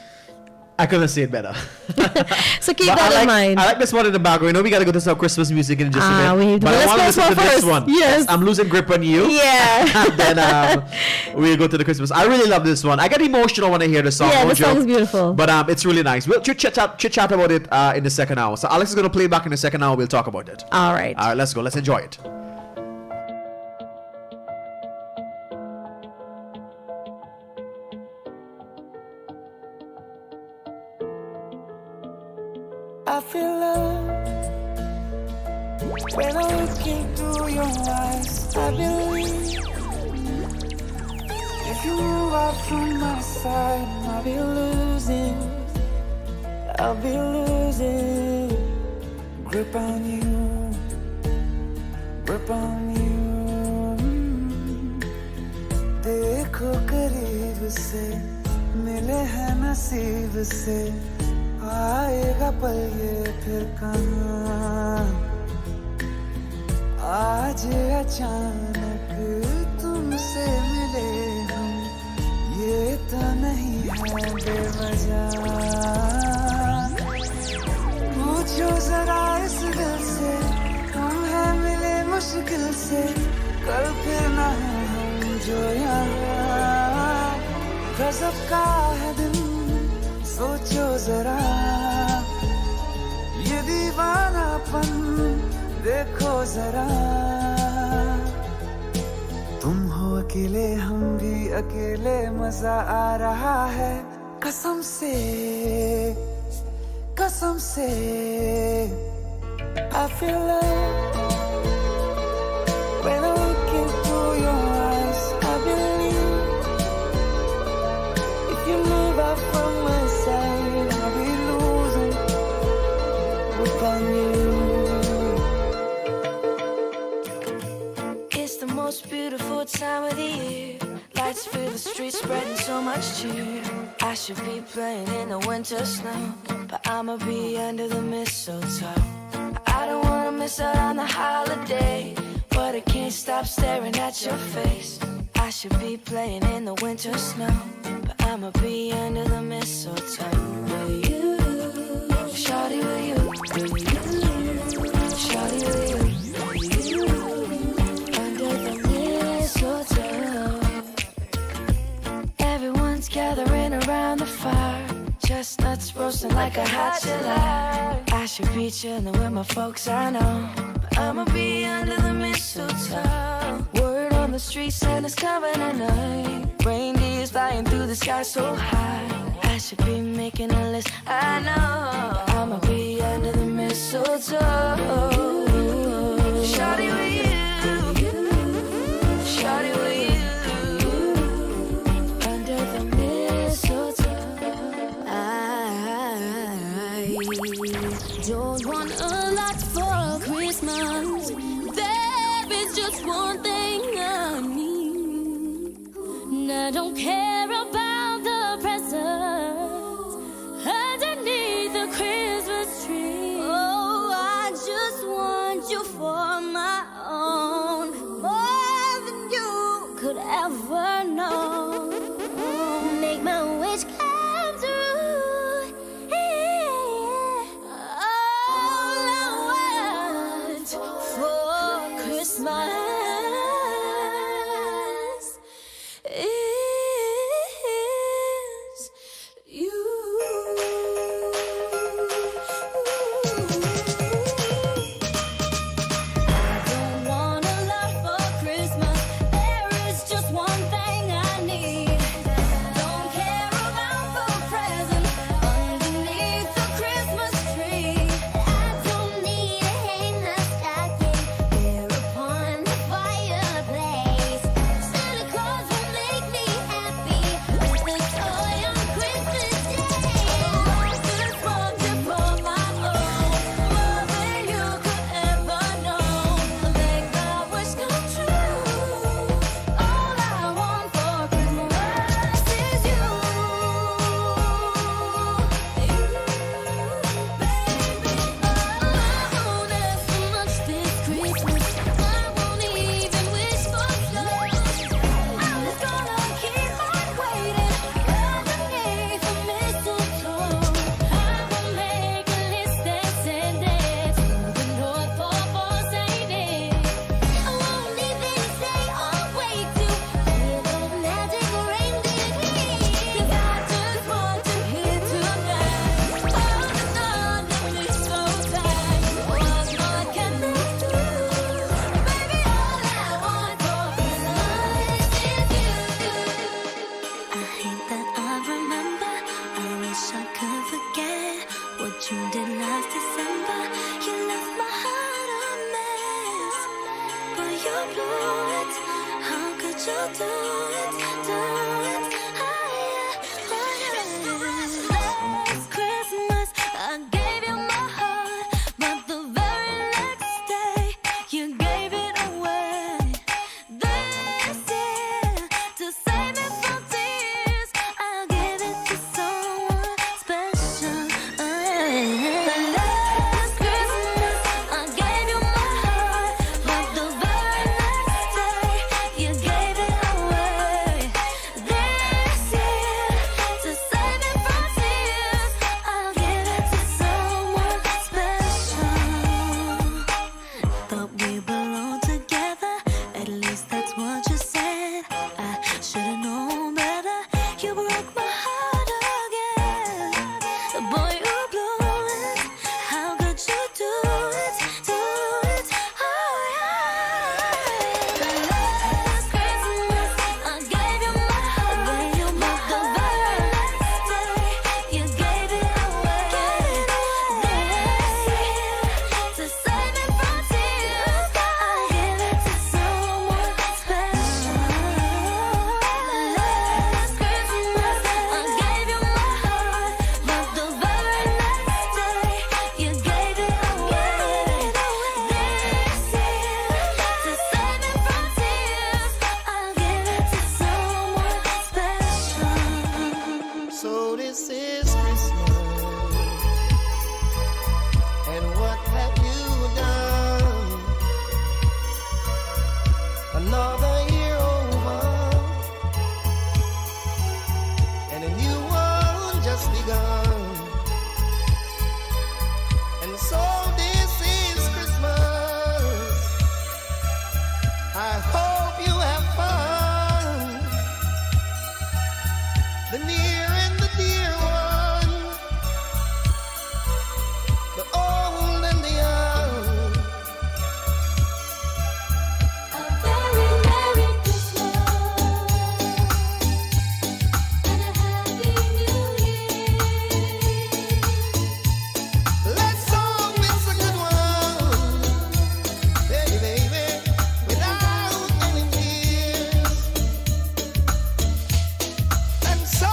I couldn't say it better. So keep that in mind. I like this one in the background. We got to go to some Christmas music in just a minute. But I want to listen to this one. Yes. I'm losing grip on you. Yeah. And then we'll go to the Christmas. I really love this one. I get emotional when I hear the song. Yeah, the song is beautiful. But it's really nice. We'll chit chat about it in the second hour. So Alex is going to play it back in the second hour. We'll talk about it. All right. All right, let's go. Let's enjoy it. I feel love when I'm looking through your eyes. I believe if you move out from my side, I'll be losing. I'll be losing grip on you, grip on you. देखो करीब से मिले हैं नसीब से आएगा पल ये फिर कहाँ आज अचानक तुमसे मिले हम ये तो नहीं है बेवजह पूछो जरा इस दिल से हम हैं मिले मुश्किल से कल फिर ना हो हम जो यहाँ गजब का है दिन सोचो जरा ये दीवानापन देखो जरा तुम हो अकेले हम भी अकेले मजा आ रहा है कसम से I feel love when I look into your eyes. I believe if you move out from my side, I'll be losing grip on you. It's the most beautiful time of the year. Lights fill the streets, spreading so much cheer. I should be playing in the winter snow, but I'ma be under the mistletoe. I don't wanna miss out on the holiday, but I can't stop staring at your face. I should be playing in the winter snow, but I'ma be under the mistletoe. With you, shawty with you, shawty with you, under the mistletoe. Everyone's gathering around the fire, chestnuts roasting like a hot July. I should be chilling with my folks, I know, but I'ma be under the mistletoe. Word on the street saying it's coming tonight. Reindeers flying through the sky so high. I should be making a list, I know, but I'ma be under the mistletoe. Shawty with you, shawty with you. Don't want a lot for Christmas. There is just one thing I need. And I don't care about the presents underneath the Christmas tree. Oh, I just want you for my own, more than you could ever know. Make my wish come true. I hope you have fun. The near and the dear one, the old and the young. A very Merry Christmas and a Happy New Year. Let's all miss a good one, baby, baby, without any tears. And so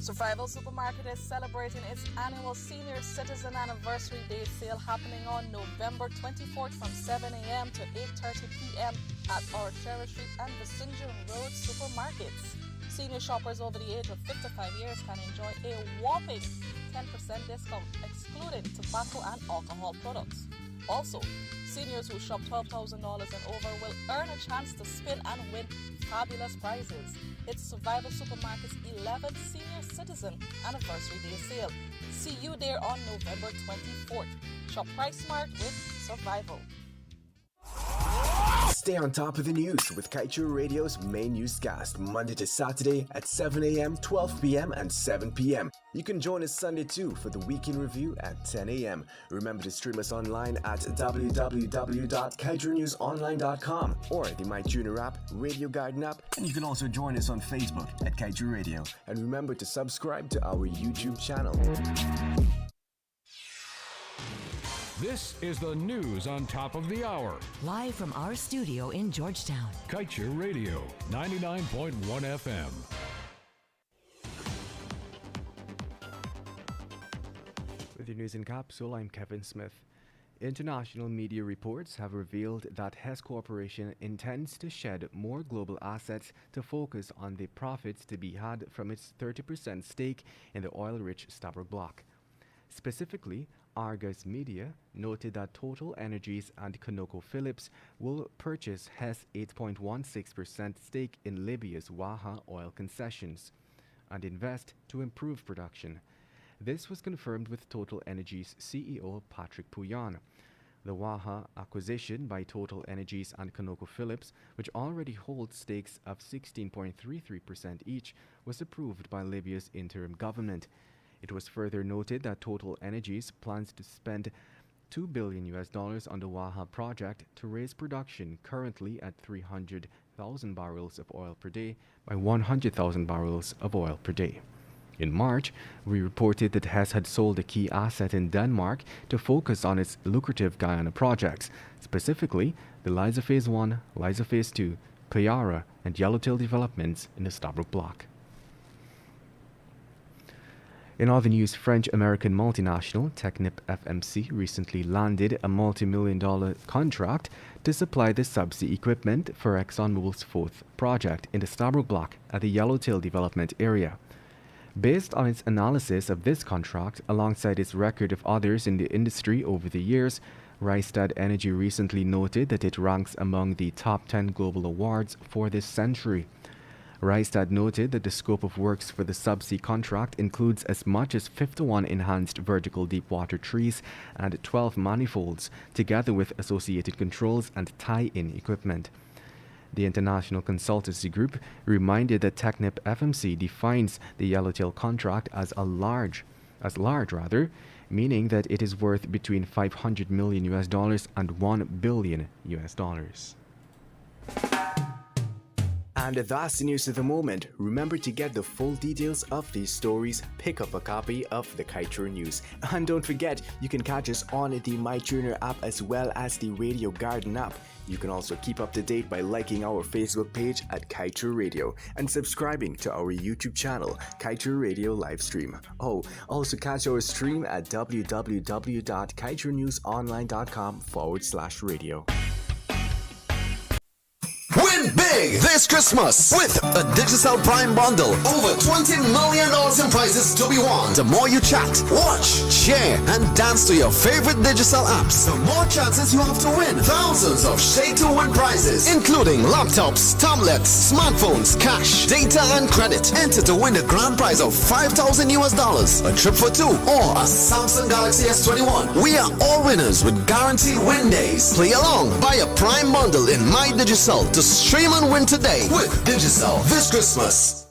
Survival Supermarket is celebrating its annual Senior Citizen Anniversary Day sale happening on November 24th from 7 a.m. to 8:30 p.m. at our Cherry Street and Vicinge Road supermarkets. Senior shoppers over the age of 55 years can enjoy a whopping 10% discount, excluding tobacco and alcohol products. Also, seniors who shop $12,000 and over will earn a chance to spin and win fabulous prizes. It's Survival Supermarket's 11th Senior Citizen Anniversary Day sale. See you there on November 24th. Shop Price Smart with Survival. Stay on top of the news with Kaieteur Radio's main newscast, Monday to Saturday at 7 a.m., 12 p.m., and 7 p.m. You can join us Sunday too for the Weekend Review at 10 a.m. Remember to stream us online at www.kaieteurnewsonline.com or the MyTuner app, Radio Garden app, and you can also join us on Facebook at Kaieteur Radio. And remember to subscribe to our YouTube channel. This is the news on top of the hour. Live from our studio in Georgetown. Kaieteur Radio, 99.1 FM. With your news in capsule, I'm Kevin Smith. International media reports have revealed that Hess Corporation intends to shed more global assets to focus on the profits to be had from its 30% stake in the oil-rich Stabroek Block. Specifically, Argus Media noted that Total Energies and ConocoPhillips will purchase Hess' 8.16% stake in Libya's Waha oil concessions and invest to improve production. This was confirmed with Total Energies CEO Patrick Pouyan. The Waha acquisition by Total Energies and ConocoPhillips, which already holds stakes of 16.33% each, was approved by Libya's interim government. It was further noted that Total Energies plans to spend $2 billion on the Waha project to raise production currently at 300,000 barrels of oil per day by 100,000 barrels of oil per day. In March, we reported that Hess had sold a key asset in Denmark to focus on its lucrative Guyana projects, specifically the Liza Phase 1, Liza Phase 2, Pyar, and Yellowtail developments in the Stabroek Block. In other news, French-American multinational TechnipFMC recently landed a multi-million-dollar contract to supply the subsea equipment for ExxonMobil's fourth project in the Stabroek Block at the Yellowtail development area. Based on its analysis of this contract, alongside its record of others in the industry over the years, Rystad Energy recently noted that it ranks among the top 10 global awards for this century. Rystad noted that the scope of works for the subsea contract includes as much as 51 enhanced vertical deepwater trees and 12 manifolds, together with associated controls and tie-in equipment. The international consultancy group reminded that TechnipFMC defines the Yellowtail contract as large, meaning that it is worth between $500 million and $1 billion. And that's the news of the moment. Remember to get the full details of these stories, pick up a copy of the Kaieteur News. And don't forget, you can catch us on the MyTuner app as well as the Radio Garden app. You can also keep up to date by liking our Facebook page at Kaieteur Radio and subscribing to our YouTube channel, Kaieteur Radio Livestream. Oh, also catch our stream at www.kaieteurnewsonline.com/radio. Win big this Christmas with a Digicel Prime bundle. Over $20 million in prizes to be won. The more you chat, watch, share, and dance to your favorite Digicel apps, the more chances you have to win thousands of Shade to Win prizes, including laptops, tablets, smartphones, cash, data, and credit. Enter to win the grand prize of $5,000, a trip for two, or a Samsung Galaxy S21. We are all winners with guaranteed win days. Play along, buy a Prime bundle in My Digicel to stream and win today with Digicel this Christmas.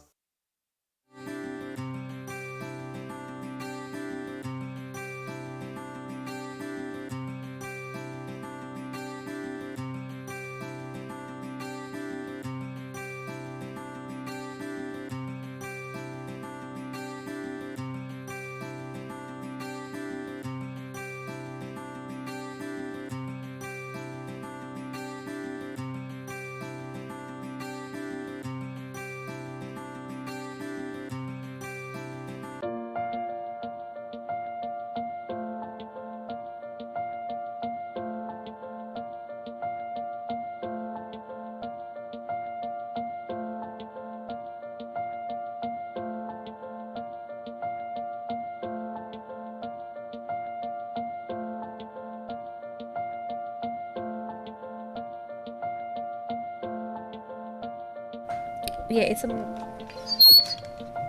Yeah, it's a...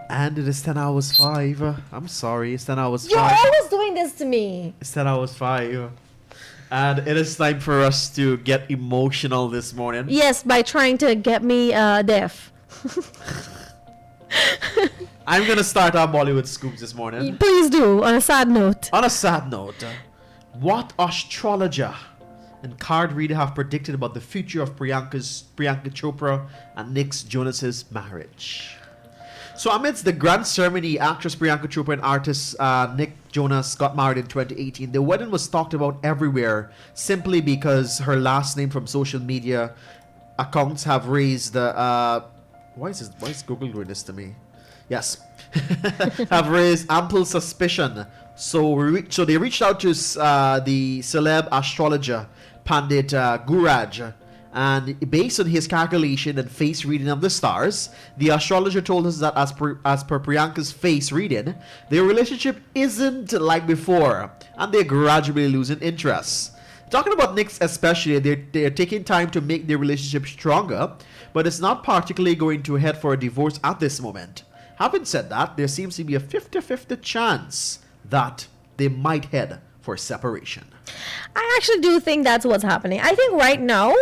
And it is 10 hours 5. I'm sorry, it's 10 hours 5. You're always doing this to me. It's 10 hours 5. And it is time for us to get emotional this morning. Yes, by trying to get me deaf. I'm going to start our Bollywood scoops this morning. Please do, on a sad note. On a sad note, what astrologer and card reader have predicted about the future of Priyanka Chopra and Nick Jonas's marriage? So amidst the grand ceremony, actress Priyanka Chopra and artist Nick Jonas got married in 2018. The wedding was talked about everywhere simply because her last name from social media accounts have raised why is Google doing this to me? Yes. Have raised ample suspicion. So they reached out to the celeb astrologer Pandit Guraj, and based on his calculation and face reading of the stars, the astrologer told us that as per Priyanka's face reading, their relationship isn't like before, and they're gradually losing interest. Talking about Nick's especially, they're taking time to make their relationship stronger, but it's not particularly going to head for a divorce at this moment. Having said that, there seems to be a 50-50 chance that they might head for separation. I actually do think that's what's happening. I think right now,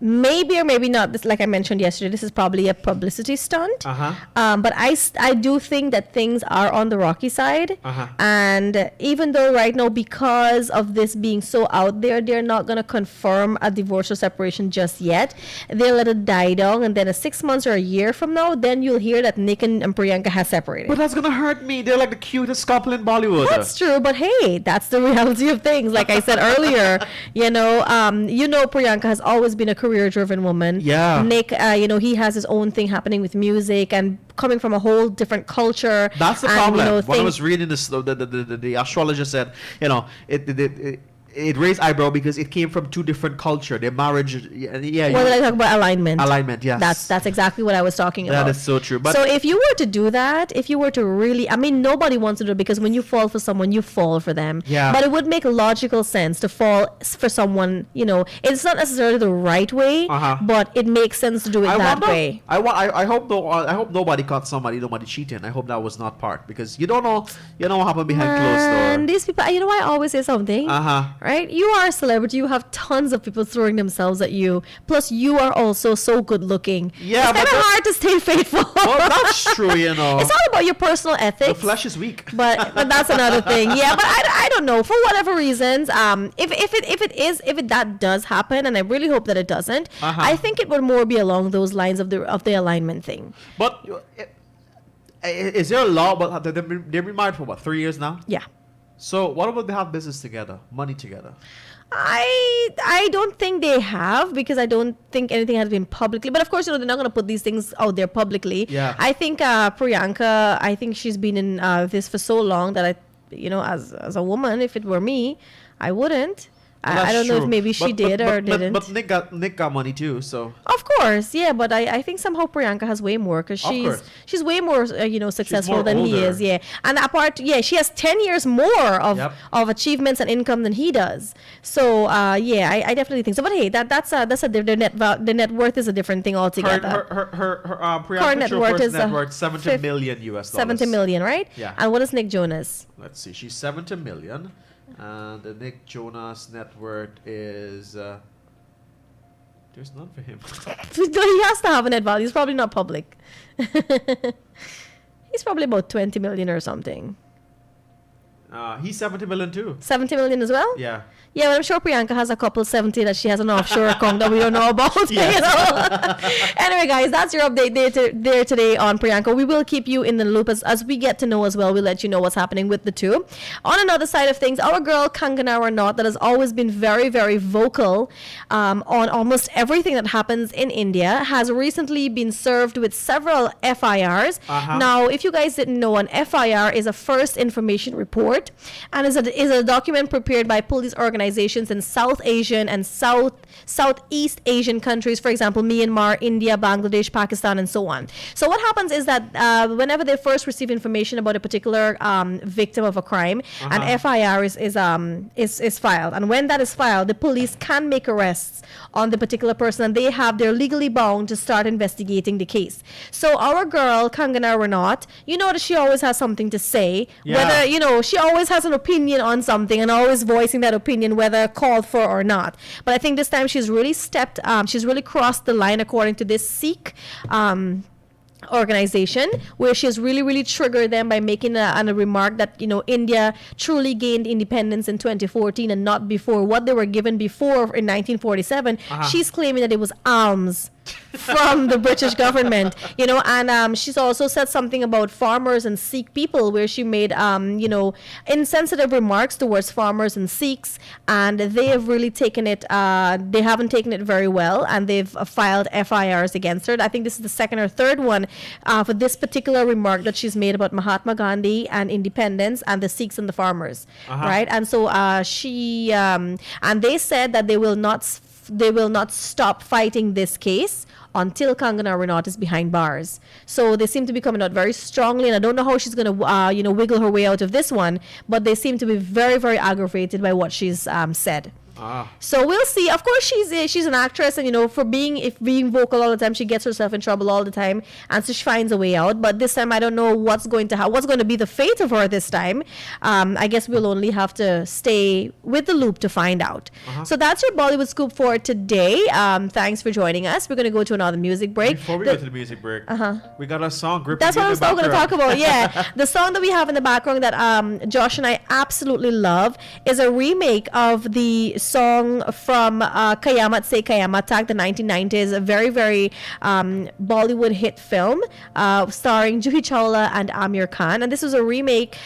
maybe or maybe not. This, like I mentioned yesterday, this is probably a publicity stunt. But I do think that things are on the rocky side. And even though right now, because of this being so out there, they're not going to confirm a divorce or separation just yet. They'll let it die down, and then 6 months or a year from now, then you'll hear that Nick and Priyanka has separated. But that's going to hurt me. They're like the cutest couple in Bollywood. That's true, but hey, that's the reality of things. Like I said earlier, Priyanka has always been a career-driven woman. Yeah. Nick, he has his own thing happening with music and coming from a whole different culture. That's the problem. When I was reading this, the astrologer said, it raised eyebrow because it came from two different culture. Their marriage, Well, I talk about alignment. Alignment, yes. That's exactly what I was talking about. That is so true. But so if you were to do that, if you were to really, nobody wants to do it because when you fall for someone, you fall for them. Yeah. But it would make logical sense to fall for someone. It's not necessarily the right way, but it makes sense to do it way. I hope nobody caught nobody cheating. I hope that was not part, because you don't know what happened behind closed door. And these people, I always say something. Right? You are a celebrity. You have tons of people throwing themselves at you. Plus, you are also so good looking. Yeah, it's kind of hard to stay faithful. Well, that's true, It's all about your personal ethics. The flesh is weak. But that's another thing. Yeah, but I don't know. For whatever reasons, if that does happen, and I really hope that it doesn't, I think it would more be along those lines of the alignment thing. But is there a law? But they've been married for 3 years now? Yeah. So what about they have business together, money together? I don't think they have, because I don't think anything has been publicly. But of course, they're not going to put these things out there publicly. Yeah. I think Priyanka, I think she's been in this for so long that as a woman, if it were me, I wouldn't. I don't know if maybe she did or didn't. But Nick got money too, so. Of course, yeah, but I think somehow Priyanka has way more, because she's way more successful than he is, yeah. And apart, she has 10 years more of achievements and income than he does. So I definitely think so. But hey, the net worth is a different thing altogether. Her Priyanka Chopra's net worth $70 million US. 70 million, right? Yeah. And what is Nick Jonas? Let's see, she's 70 million. And Nick Jonas' net worth is there's none for him. He has to have a net value. He's probably not public. He's probably about 20 million or something. He's 70 million too. 70 million as well? Yeah. Yeah, but I'm sure Priyanka has a couple 70 that she has an offshore account that we don't know about. Anyway, guys, that's your update there today on Priyanka. We will keep you in the loop as we get to know as well. We'll let you know what's happening with the two. On another side of things, our girl Kangana Ranaut, that has always been very, very vocal on almost everything that happens in India, has recently been served with several FIRs. Now, if you guys didn't know, an FIR is a first information report. report, and is a document prepared by police organizations in South Asian and Southeast Asian countries, for example, Myanmar, India, Bangladesh, Pakistan, and so on. So what happens is that whenever they first receive information about a particular victim of a crime, an FIR is filed, and when that is filed, the police can make arrests on the particular person, and they're legally bound to start investigating the case. So our girl Kangana Ranaut, you know that she always has something to say, whether she always has an opinion on something and always voicing that opinion whether called for or not. But I think this time she's really crossed the line, according to this Sikh organization, where she has really triggered them by making a remark that India truly gained independence in 2014 and not before. What they were given before in 1947, she's claiming that it was alms from the British government, and she's also said something about farmers and Sikh people, where she made insensitive remarks towards farmers and Sikhs, and they have really taken it they haven't taken it very well, and they've filed FIRs against her. I think this is the second or third one for this particular remark that she's made about Mahatma Gandhi and independence and the Sikhs and the farmers, right? And so she and they said that they will not stop fighting this case until Kangana Ranaut is behind bars. So they seem to be coming out very strongly, and I don't know how she's going to wiggle her way out of this one, but they seem to be very aggravated by what she's said. So we'll see. Of course, she's an actress, and for being vocal all the time, she gets herself in trouble all the time, and so she finds a way out. But this time, I don't know what's going to be the fate of her this time. I guess we'll only have to stay with the loop to find out. So that's your Bollywood scoop for today. Thanks for joining us. We're going to go to another music break. Before we go to the music break, we got a song. That's what I was going to talk about. Yeah, the song that we have in the background that Josh and I absolutely love is a remake of the song from Kayamat Se Kayamat Tak, the 1990s, a very Bollywood hit film starring Juhi Chawla and Amir Khan, and this was a remake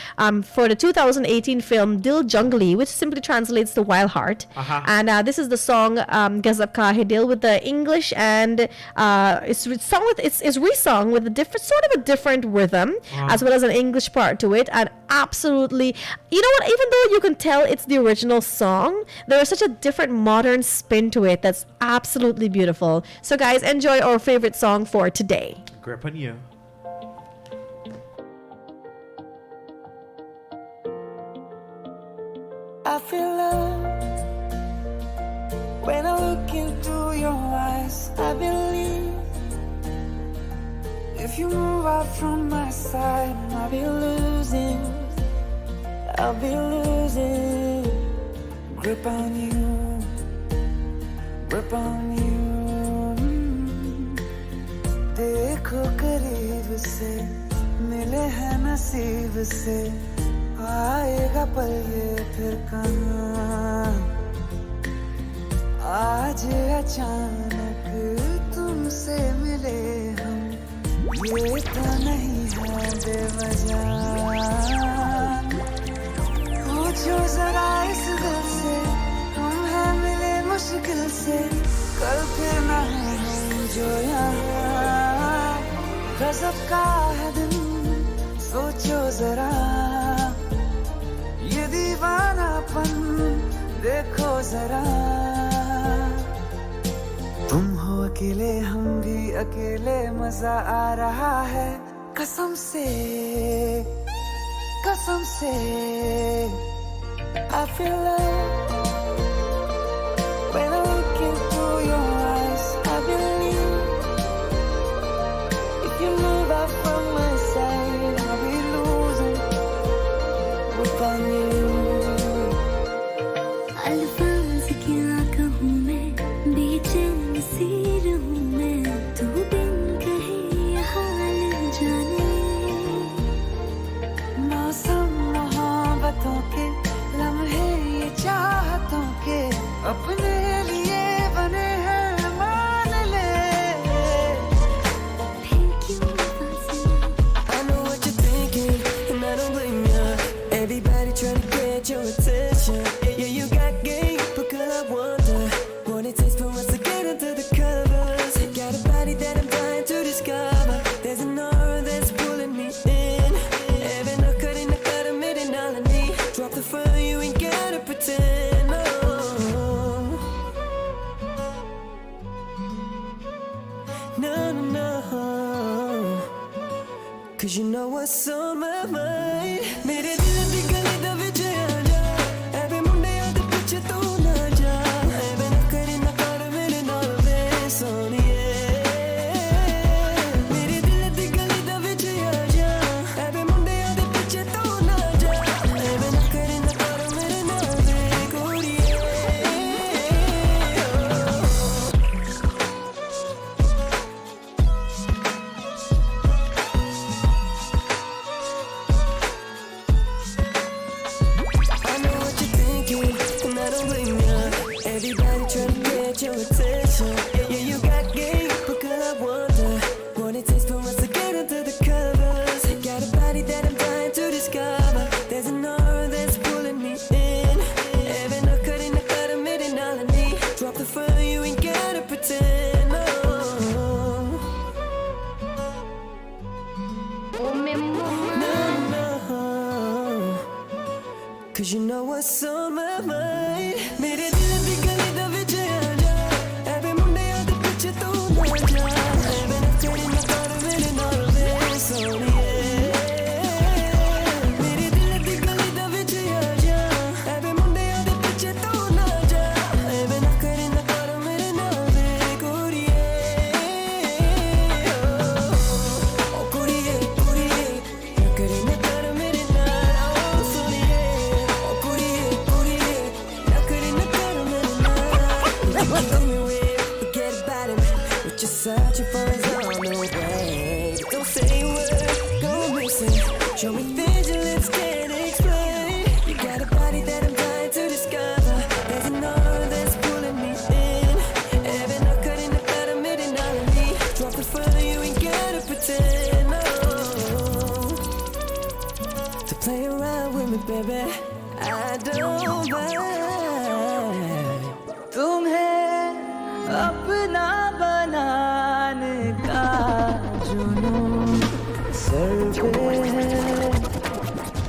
for the 2018 film Dil Jungli, which simply translates to Wild Heart. And this is the song Gazab Ka Hai Dil with the English, and it's resung with a different rhythm as well as an English part to it, and absolutely, even though you can tell it's the original song, there is such a different modern spin to it that's absolutely beautiful. So guys, enjoy our favorite song for today. Grip on you. I feel love when I look into your eyes. I believe if you move out from my side, I'll be losing grip on you, grip on you. देखो करीब से मिले हैं नसीब से, आएगा पल ये फिर कहाँ। आज अचानक तुमसे मिले हम, ये तो नहीं है बेवजह। पूछो जरा इस दिल से, हम हैं मिले मुश्किल से, कल फिर ना हम जो यहाँ। गजब का है दिन, सोचो जरा, ये दीवानापन देखो जरा। तुम हो अकेले, हम भी अकेले, मजा आ रहा है कसम से, कसम से। I feel love when I look into your eyes. I believe if you move out from my side, I'll be losing grip on you. अल्फाज क्या कहूँ मैं, बेचैन सी रहूँ मैं, तू बिन कहे ये हाल जाने। मौसम मोहब्बतों के लम्हे ये चाह what's on my mind. मेरे दिल दी गली दा विच आ जा, ऐवे मुंडियां दे पिछे तू ना जा, ऐवे ना कर मेरे नाल वे सोनिए. मेरे दिल दी गली दा विच आ जा, ऐवे मुंडियां दे पिछे तू ना जा, ऐवे ना कर मेरे नाल वे कुड़िए. Everybody trying to get your attention. Yeah, you got game, but girl, I wonder what it takes for us to get into the covers. Got a body that I'm dying to discover. There's an aura that's pulling me in. Every no cutting the cut, I'm hitting all I need. Drop the phone, you ain't gotta pretend. No. No. Cause you know what's on my mind. मेरे दिल दी गली दा विच आ जा, ऐवे मुंडियां दे पिछे तू ना जा, ऐवे ना कर मेरे नाल वे सोनिए. मेरे दिल दी गली दा विच आ जा, ऐवे मुंडियां दे पिछे तू ना जा, ऐवे ना कर मेरे नाल वे कुड़िए. ओ कुड़िए कुड़िए, ना कर मेरे नाल ओ सोनिए. ओ कुड़िए कुड़िए, ना कर मेरे नाल. Tell me where, forget about him. What you're searching for is on the way. Don't say a word, go missing. Show me vigilance, can't explain. You got a body that I'm dying to discover. There's an aura that's pulling me in. Every no cutting the cut, I'm hitting all of me. Drop the phone, you ain't gotta pretend. No. To play around with me, baby, I don't mind. तुम्हें अपना बनाने का जुनून sir पे है,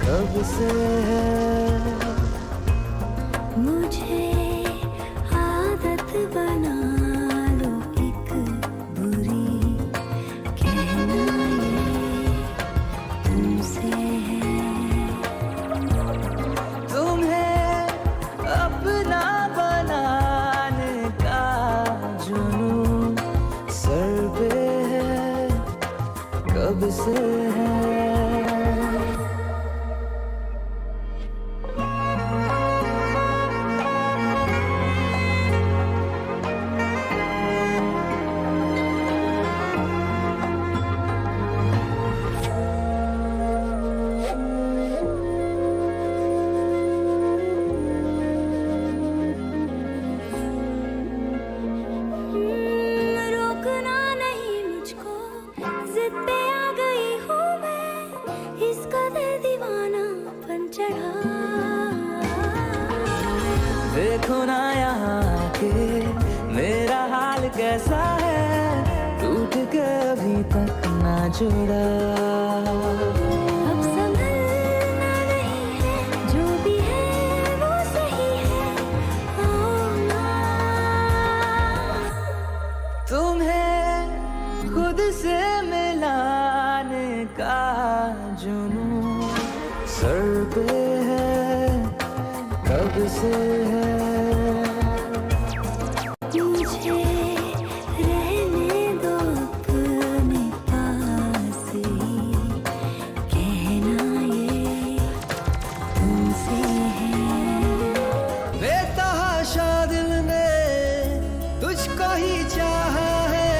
कब से है. मुझे आदत बना लो एक बुरी, कहना ये तुमसे है. तुम्हें अपना बनाने का जुनून सर पे है, कब से है. रोकना नहीं मुझको, जिद पे आ गई हूँ मैं, इस कदर दीवानापन चढ़ा. देखो ना यहाँ के मेरा हाल कैसा है, टूट के अभी तक ना जुड़ा. अब संभलना नहीं है, जो भी है वो सही है. आओ ना. तुम्हें खुद से मिलाने का जुनून सर पे है, कब से है. मुझे रहने दो अपने पास ही, कहना ये तुमसे है. बेतहाशा दिल ने तुझको ही चाहा है,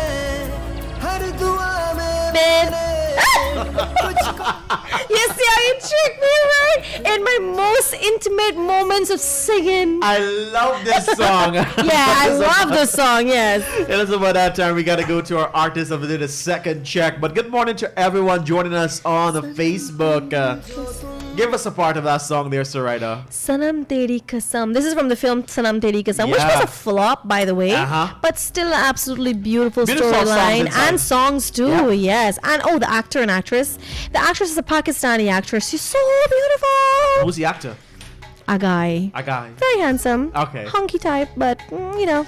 हर दुआ में मैंने तुझको. Yes, yeah, you tricked me, right? In my most intimate moments of singing. I love this song. Yeah, I love this song, yes. It is about that time. We got to go to our artist of the day, the second check. But good morning to everyone joining us on the Facebook. Give us a part of that song there, Surida. Sanam Teri Kasam. This is from the film Sanam Teri Kasam, which was a flop, by the way, but still an absolutely beautiful storyline and songs too. Yes, and oh, the actor and actress. The actress is a Pakistani actress. She's so beautiful. Who's the actor? A guy. A guy. Very handsome. Okay. Hunky type, but you know.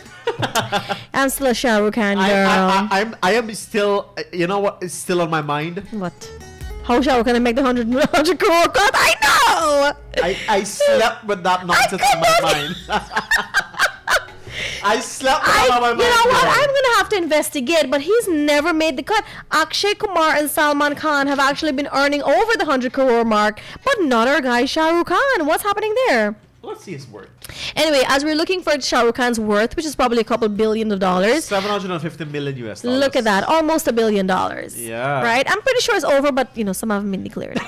I'm still a Shah Rukh Khan girl. I am still. You know what is still on my mind? What? How Shah Rukh Khan make the 100 crore cut? I know! I slept with that nonsense in my mind. I slept with that on my mind. You know what? I'm going to have to investigate, but he's never made the cut. Akshay Kumar and Salman Khan have actually been earning over the 100 crore mark, but not our guy Shah Rukh Khan. What's happening there? Let's see his worth. Anyway, as we're looking for Shah Rukh Khan's worth, which is probably a couple $billion, $750 million US. Look at that, almost $1 billion. Yeah. Right? I'm pretty sure it's over, but some haven't been declared.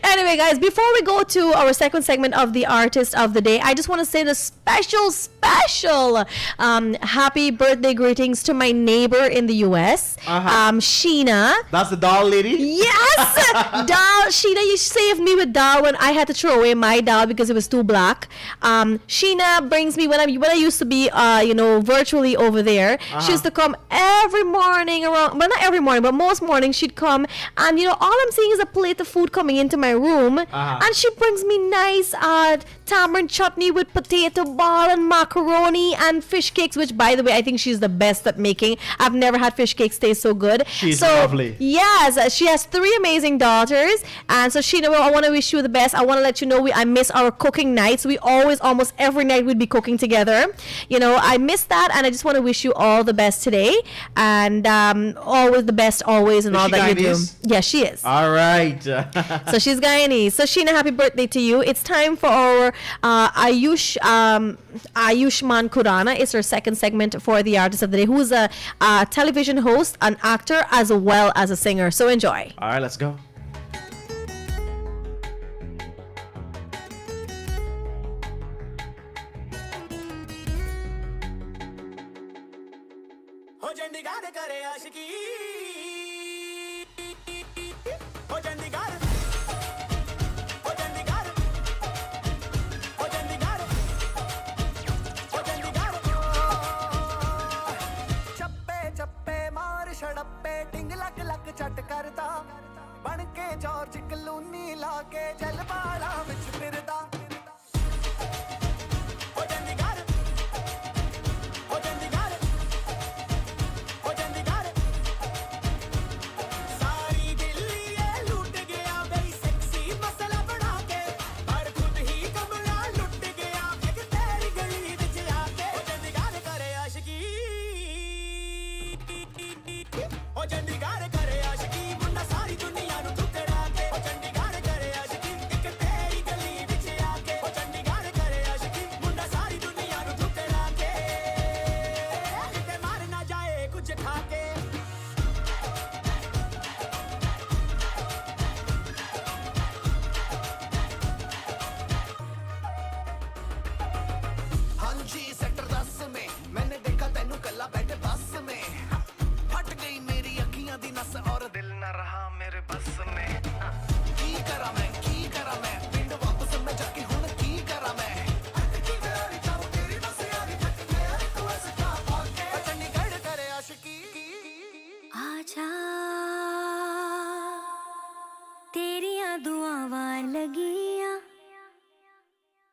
Anyway, guys, before we go to our second segment of the artist of the day, I just want to say the special happy birthday greetings to my neighbor in the US, Sheena. That's the doll lady? Yes! Doll, Sheena, you saved me with doll when I had to throw away my doll because it was too black. Sheena brings me, when I used to be, virtually over there, she used to come every morning around, well, not every morning, but most mornings she'd come, and, all I'm seeing is a plate of food coming into my room, and she brings me nice tamarind chutney with potato ball and macaroni and fish cakes, which, by the way, I think she's the best at making. I've never had fish cakes taste so good. She's lovely. Yes, she has 3 amazing daughters, and so Sheena, I want to wish you the best. I want to let you know I miss our cooking nights. We almost every night we'd be cooking together. I miss that, and I just want to wish you all the best today, and always the best, always, and all that you do. Yes, she is. All right. So she's Guyanese. So Sheena, happy birthday to you. It's time for our Ayushman Khurana. It's her second segment for the artist of the day, who's a television host, an actor, as well as a singer. So enjoy. All right, let's go.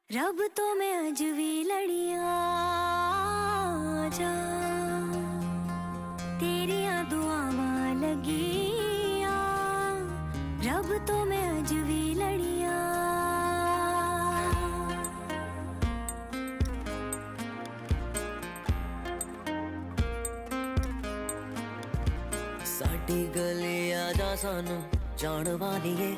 रब तो मैं अज भी लड़िया जा तेरिया दुआवां लगिया रब तो मैं अज भी लड़िया साडी गली आजा सानू जान वालिए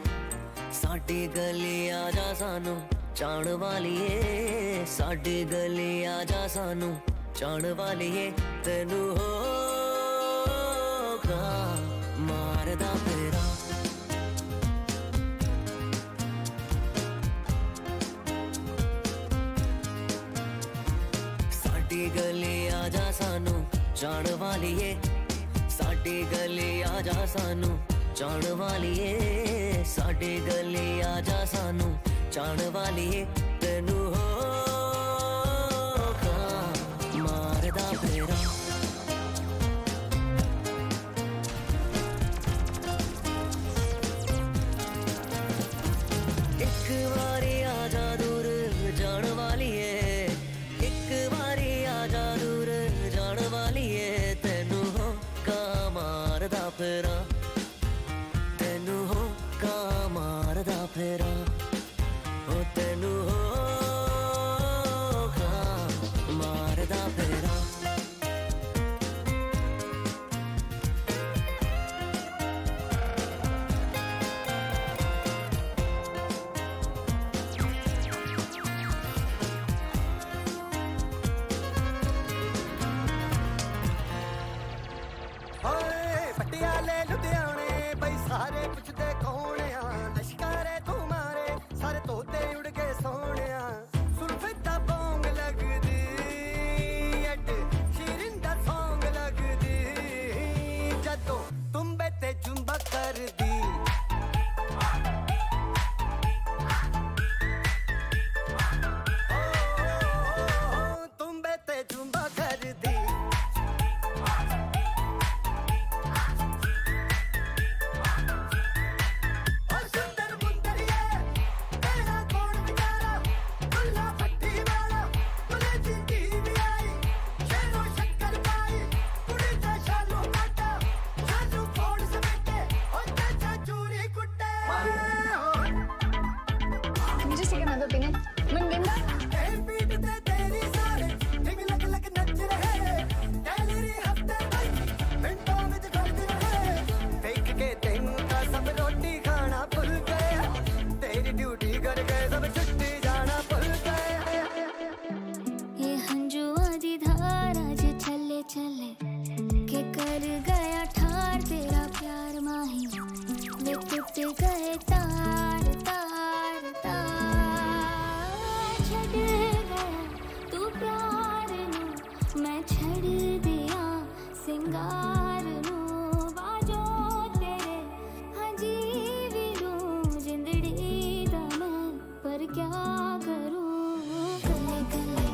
साडी गली आजा सानू जान वालिए साडी गली आजा सानू जान वालिए तेनू होगा मारदा फेरा साडी गली आजा सानू जान वालिए साडी गली आजा सानू जान वालिए साडी गली आजा सानू जान वालिए तेनू होगा मारदा फेरा एक बारी आजा दूर जान वालिए एक बारी आजा दूर जान वालिए तेनू होगा मारदा फेरा फेरा ओ तेनू होगा मारदा फेरा पटियाले लुधियाने बई सारे पुछदे कौन आ लश्कारे तुम्हारे सारे तोते उड़ गए सोने सुल्फिता बोंग लगदी अड शिरिंदा सॉन्ग लगदी जदो तुम बेते जुम्बा कर दी तुम बेते जुम्बा कर दी ये हंजुआ दी धारा जे चले चले के कर गया ठार तेरा प्यार माही वे टूट गए तार तार तार छड़ गया तू प्यार नू मैं छड़ दिया सिंगार नू बाजो तेरे हजी भी लू जिंदड़ी दा मैं पर क्या करूं कले कले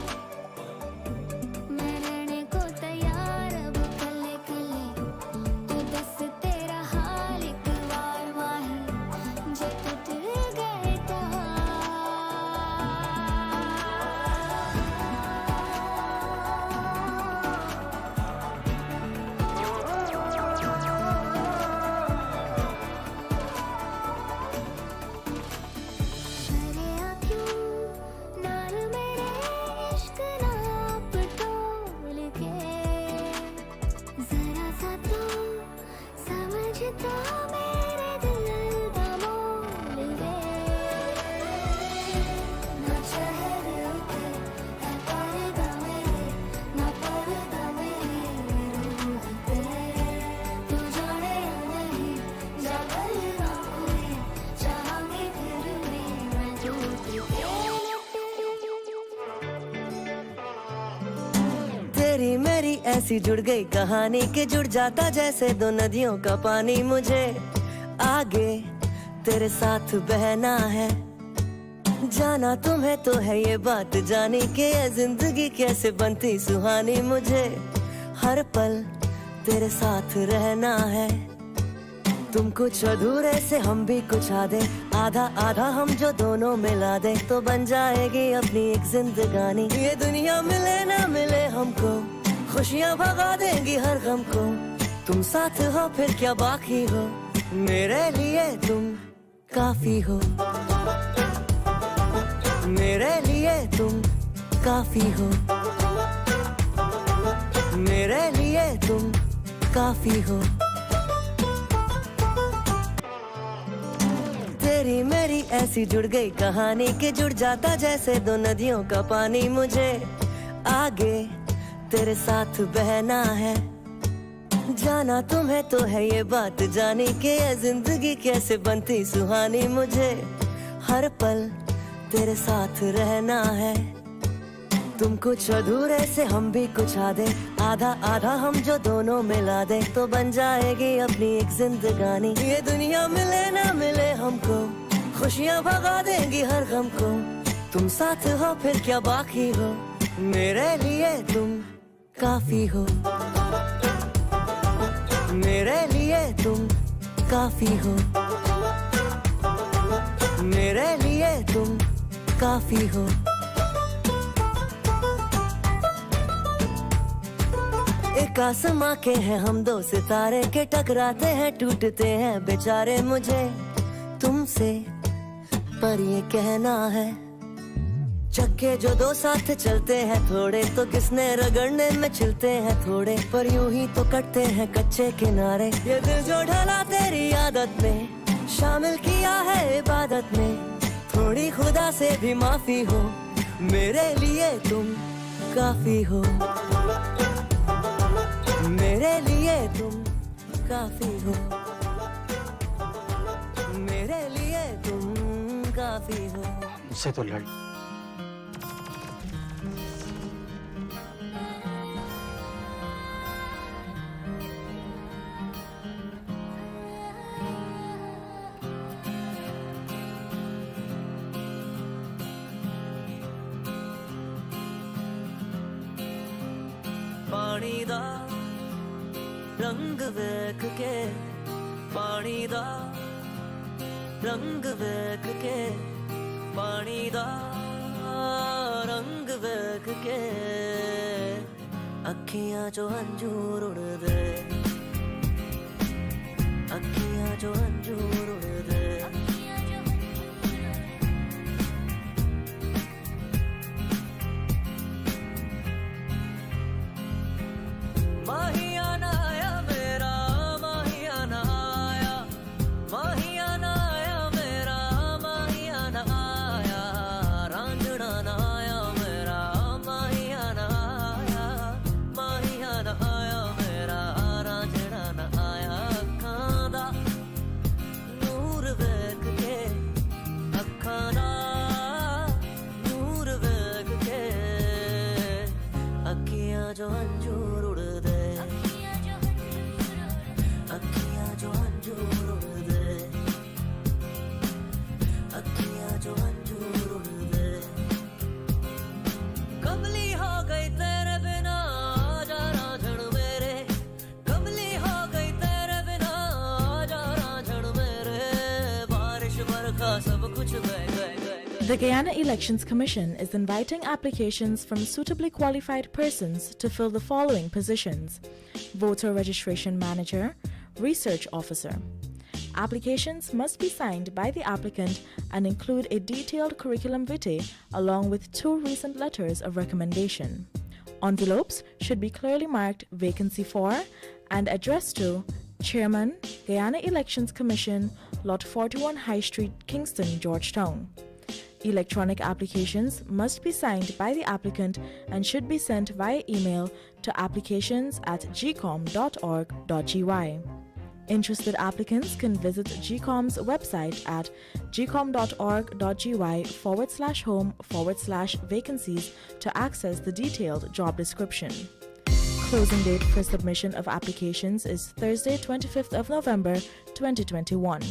मैं रहने को तैयार अब कले कले तू दस तेरा हाल एक बार माही जे टूट गए अरे आ क्यों नाल मेरे इश्क नाप तोल के जरा सा तो समझता मेरे दिल का मोल वे ना शहर उठे है पर्दा मेरे ना पर्दा मेरी रूह पे तू जाने या नहीं जागल ना कोई चाहेंगे फिर भी मैं झूठ तेरी मेरी ऐसी जुड़ गई कहानी कि जुड़ जाता जैसे दो नदियों का पानी मुझे आगे तेरे साथ बहना है जाना तुम्हें तो है ये बात जानी कि ये जिंदगी कैसे बनती सुहानी मुझे हर पल तेरे साथ रहना है तुम कुछ अधूरे से हम भी कुछ आधे आधा आधा हम जो दोनों मिला दे तो बन जाएगी अपनी एक जिंदगानी ये दुनिया मिले ना मिले हमको खुशियाँ भगा देंगी हर गम को तुम साथ हो फिर क्या बाकी हो मेरे लिए तुम काफी हो मेरे लिए तुम काफी हो मेरे लिए तुम काफी हो तेरी मेरी ऐसी जुड़ गई कहानी कि जुड़ जाता जैसे दो नदियों का पानी मुझे आगे तेरे साथ बहना है जाना तुम्हें तो है ये बात जानी कि ये जिंदगी कैसे बनती सुहानी मुझे हर पल तेरे साथ रहना है तुम कुछ अधूरे से हम भी कुछ आधे आधा आधा हम जो दोनों मिला दे तो बन जाएगी अपनी एक जिंदगानी ये दुनिया मिले ना मिले हमको खुशियाँ भगा देंगी हर गम को तुम साथ हो फिर क्या बाकी हो मेरे लिए तुम काफी हो मेरे लिए तुम काफी हो मेरे लिए तुम काफी हो एक आसमां के हैं हम दो सितारे के टकराते हैं टूटते हैं बेचारे मुझे तुमसे पर ये कहना है चक्के जो दो साथ चलते हैं थोड़े तो किसने रगड़ने में छिलते हैं थोड़े पर यूं ही तो कटते हैं कच्चे किनारे ये दिल जो ढला तेरी आदत में शामिल किया है इबादत में थोड़ी खुदा से भी माफी हो मेरे लिए तुम काफी हो मेरे लिए तुम काफी हो मेरे लिए तुम काफी हो मुझसे तो लड़ पानी दा रंग वेख के पानी दा रंग वेख के पानी दा रंग वेख के अखियां जो अंजूर उड़ दे अखियां जो अंजूर उड़ दे माहियाना आया मेरा माहियाना आया माहियाना आया मेरा माहियाना आया रांझना आया मेरा माहियाना आया माहियाना आया मेरा रांझना आया अखां दा नूर वेख के अखां दा नूर वेख के अखियां जो अंजूर उड़ दे अखियां जो अंजूर उड़ दे अखियां जो अंजूर उड़ दे कमली हो गई तेरे बिना जा रांझण मेरे कमली हो गई तेरे बिना जा रांझण मेरे बारिश बरखा सब कुछ बह गए The Guyana Elections Commission is inviting applications from suitably qualified persons to fill the following positions: Voter Registration Manager, Research Officer. Applications must be signed by the applicant and include a detailed curriculum vitae along with 2 recent letters of recommendation. Envelopes should be clearly marked Vacancy for and addressed to Chairman, Guyana Elections Commission, Lot 41 High Street, Kingston, Georgetown. Electronic applications must be signed by the applicant and should be sent via email to applications@gcom.org.gy. Interested applicants can visit GCOM's website at gcom.org.gy/home/vacancies to access the detailed job description. Closing date for submission of applications is Thursday, 25th of November, 2021.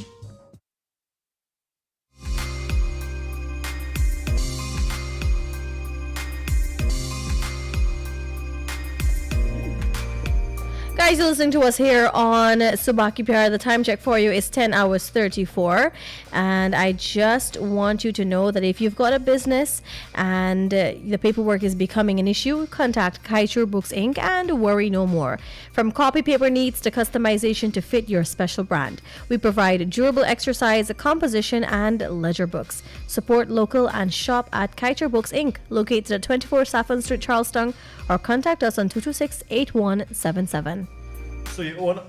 Guys, you're listening to us here on Subah Pyar. The time check for you is 10 hours 34. And I just want you to know that if you've got a business and the paperwork is becoming an issue, contact Kaieteur Books Inc. and worry no more. From copy paper needs to customization to fit your special brand, we provide durable exercise, composition, and ledger books. Support local and shop at Kaieteur Books Inc., located at 24 Saffron Street, Charlestown, or contact us on 226-8177. So you own,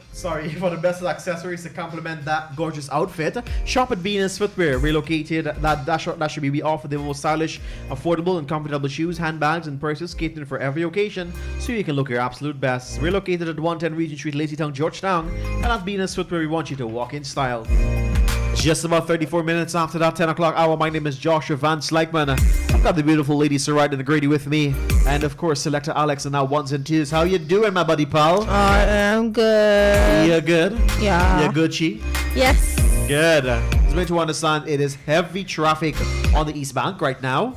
for the best accessories to complement that gorgeous outfit, shop at Venus Footwear, relocated. That should be. We offer the most stylish, affordable, and comfortable shoes, handbags, and purses catered for every occasion, so you can look your absolute best. Relocated at 110 Regent Street, Lazytown, Georgetown, and at Venus Footwear, we want you to walk in style. Just about 34 minutes after that 10 o'clock hour, my name is Joshua Van Slykeman. I've got the beautiful lady Surida and the Grady with me. And of course, Selector Alex and now ones and twos. How you doing, my buddy pal? I am good. You're good? Yeah. You're Gucci? Yes. Good. Just meant to understand it is heavy traffic on the East Bank right now.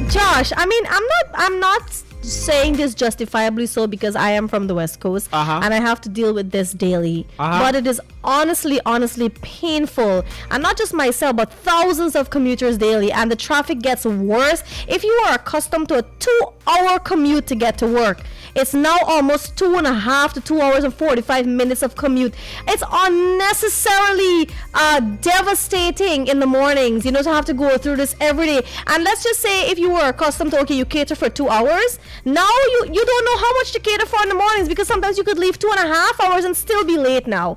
Josh, I mean, I'm not saying this justifiably so because I am from the West Coast and I have to deal with this daily. But it is honestly painful, and not just myself but thousands of commuters daily, and the traffic gets worse. If you are accustomed to a 2-hour commute to get to work, it's now almost 2.5 to 2 hours and 45 minutes of commute. It's unnecessarily devastating in the mornings, to have to go through this every day. And let's just say if you were accustomed to, okay, you cater for 2 hours, now you don't know how much to cater for in the mornings, because sometimes you could leave 2.5 hours and still be late now.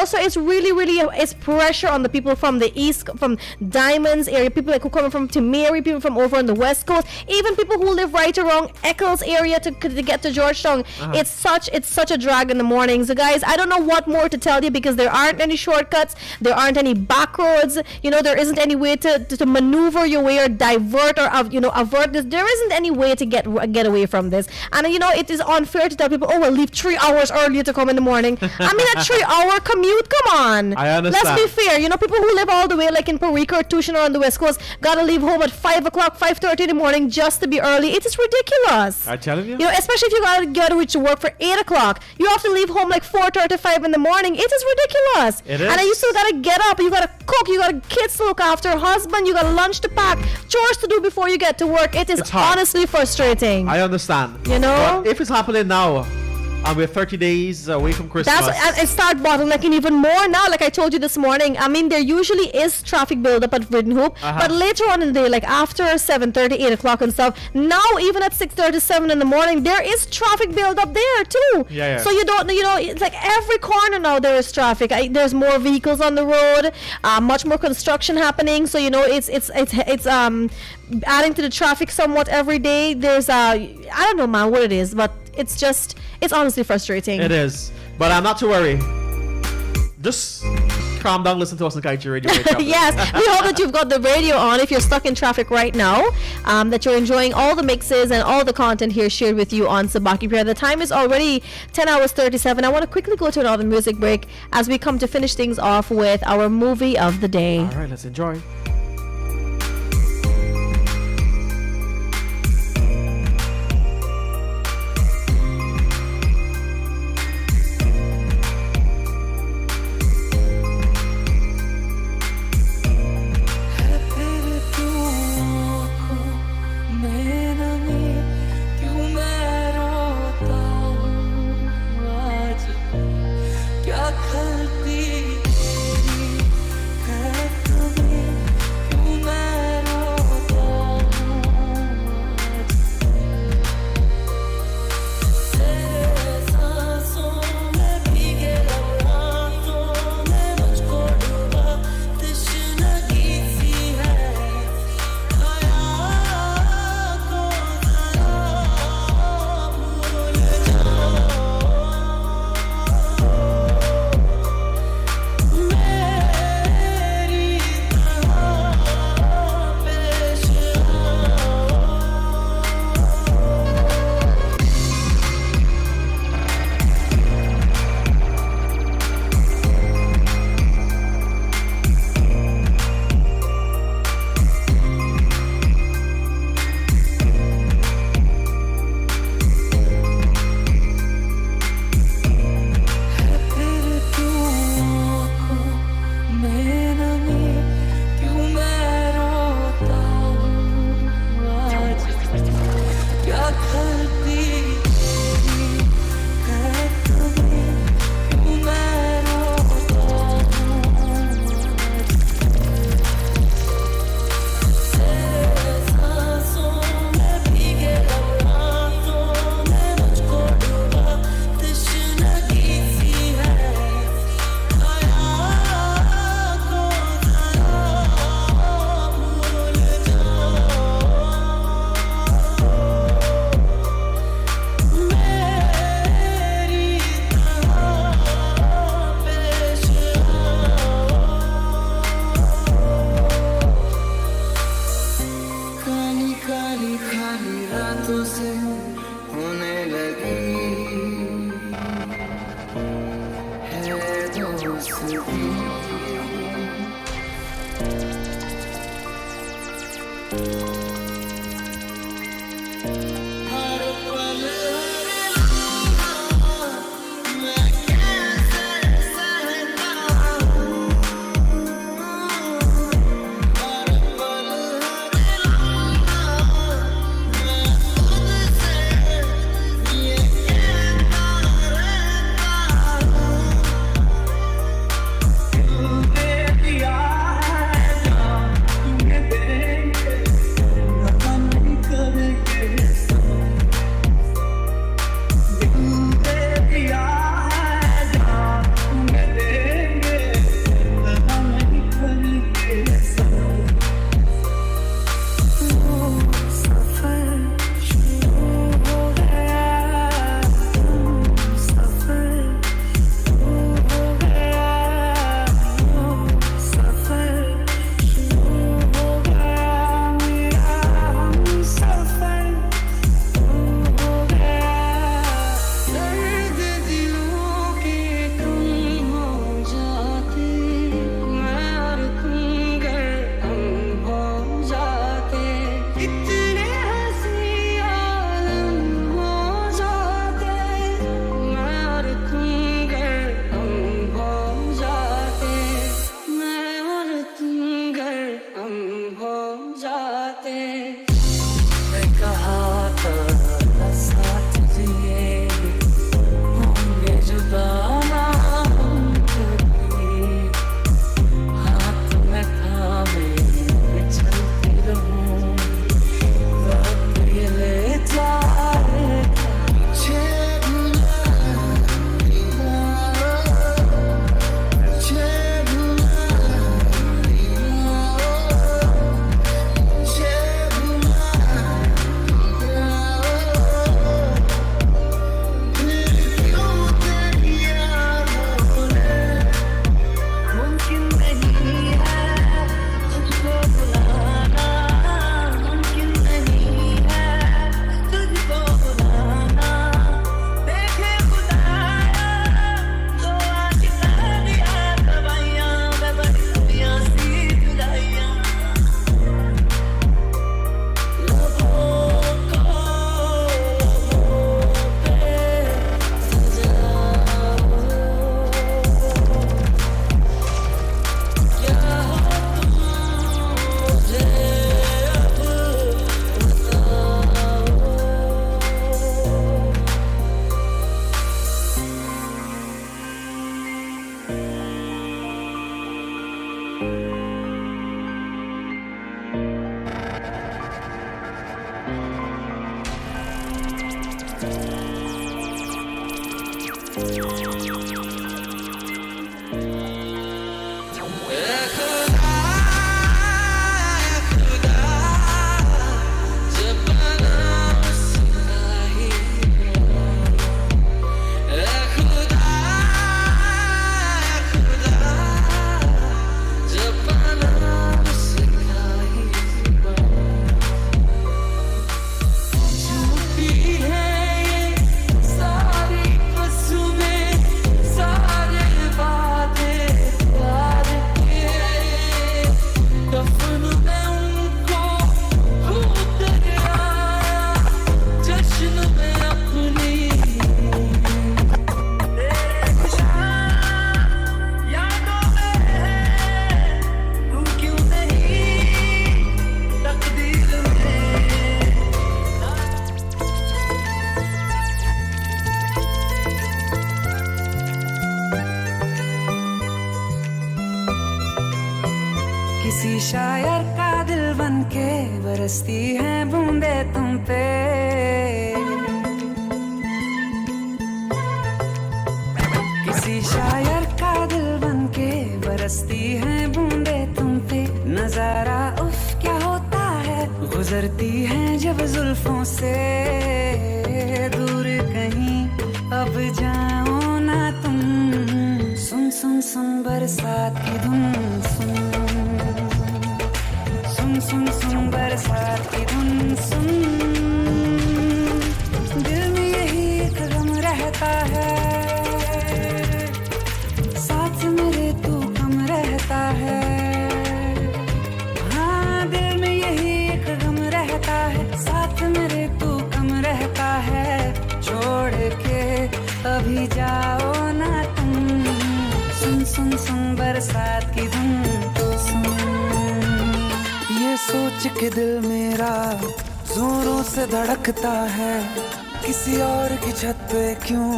So it's really it's pressure on the people from the east, from Diamonds area, people like who come from Timeri, people from over on the West Coast, even people who live right around Eccles area to get to Georgetown. It's such a drag in the mornings. So guys, I don't know what more to tell you, because there aren't any shortcuts, there aren't any back roads, there isn't any way to maneuver your way or divert or avert this. There isn't any way to get away from this. And it is unfair to tell people, oh, well, leave 3 hours earlier to come in the morning. I mean, a 3-hour commute, come on. I understand. Let's be fair. People who live all the way like in Parika or Tushin or on the West Coast gotta leave home at 5 o'clock, 5:30 in the morning just to be early. It is ridiculous. I'm telling you. Especially if you gotta get to work for 8 o'clock. You have to leave home like 4:35 in the morning. It is ridiculous. It is. And then you still gotta get up, you gotta cook, you got kids to look after, husband, you got lunch to pack, chores to do before you get to work. It is honestly frustrating. I understand. But if it's happening now, and we're 30 days away from Christmas. It start bottlenecking even more now, like I told you this morning. I mean, there usually is traffic buildup at Riddenhoop, but later on in the day, like after 7:30, 8 o'clock and stuff, now even at 6:30, 7 in the morning, there is traffic buildup there too. Yeah. So you don't, it's like every corner now there is traffic. There's more vehicles on the road, much more construction happening. So it's adding to the traffic somewhat every day. There's I don't know, man, what it is, but it's honestly frustrating. It is, but I'm not to worry. Just calm down, listen to us on Kaieteur Radio. Yes, we hope that you've got the radio on if you're stuck in traffic right now, that you're enjoying all the mixes and all the content here shared with you on Subah Pyar. The time is already 10 hours 37. I want to quickly go to another music break as we come to finish things off with our movie of the day. All right, let's enjoy. किसी शायर का दिल बन के बरसती हैं बूंदे तुम पे किसी शायर का दिल बन के बरसती हैं बूंदे तुम पे नजारा उफ क्या होता है गुजरती हैं जब जुल्फों से दूर कहीं अब जाओ ना तुम सुन सुन सुन बरसात की धुन सुन सुन सुन बरसात की धुन सुन दिल में यही एक गम रहता है साथ मेरे तू कम रहता है हाँ दिल में यही एक गम रहता है साथ मेरे तू कम रहता है छोड़ के अभी जाओ ना तुम सुन सुन सुन बरसात की धुन सुन ये सोच के दिल मेरा जोरों से धड़कता है किसी और की छत पे क्यों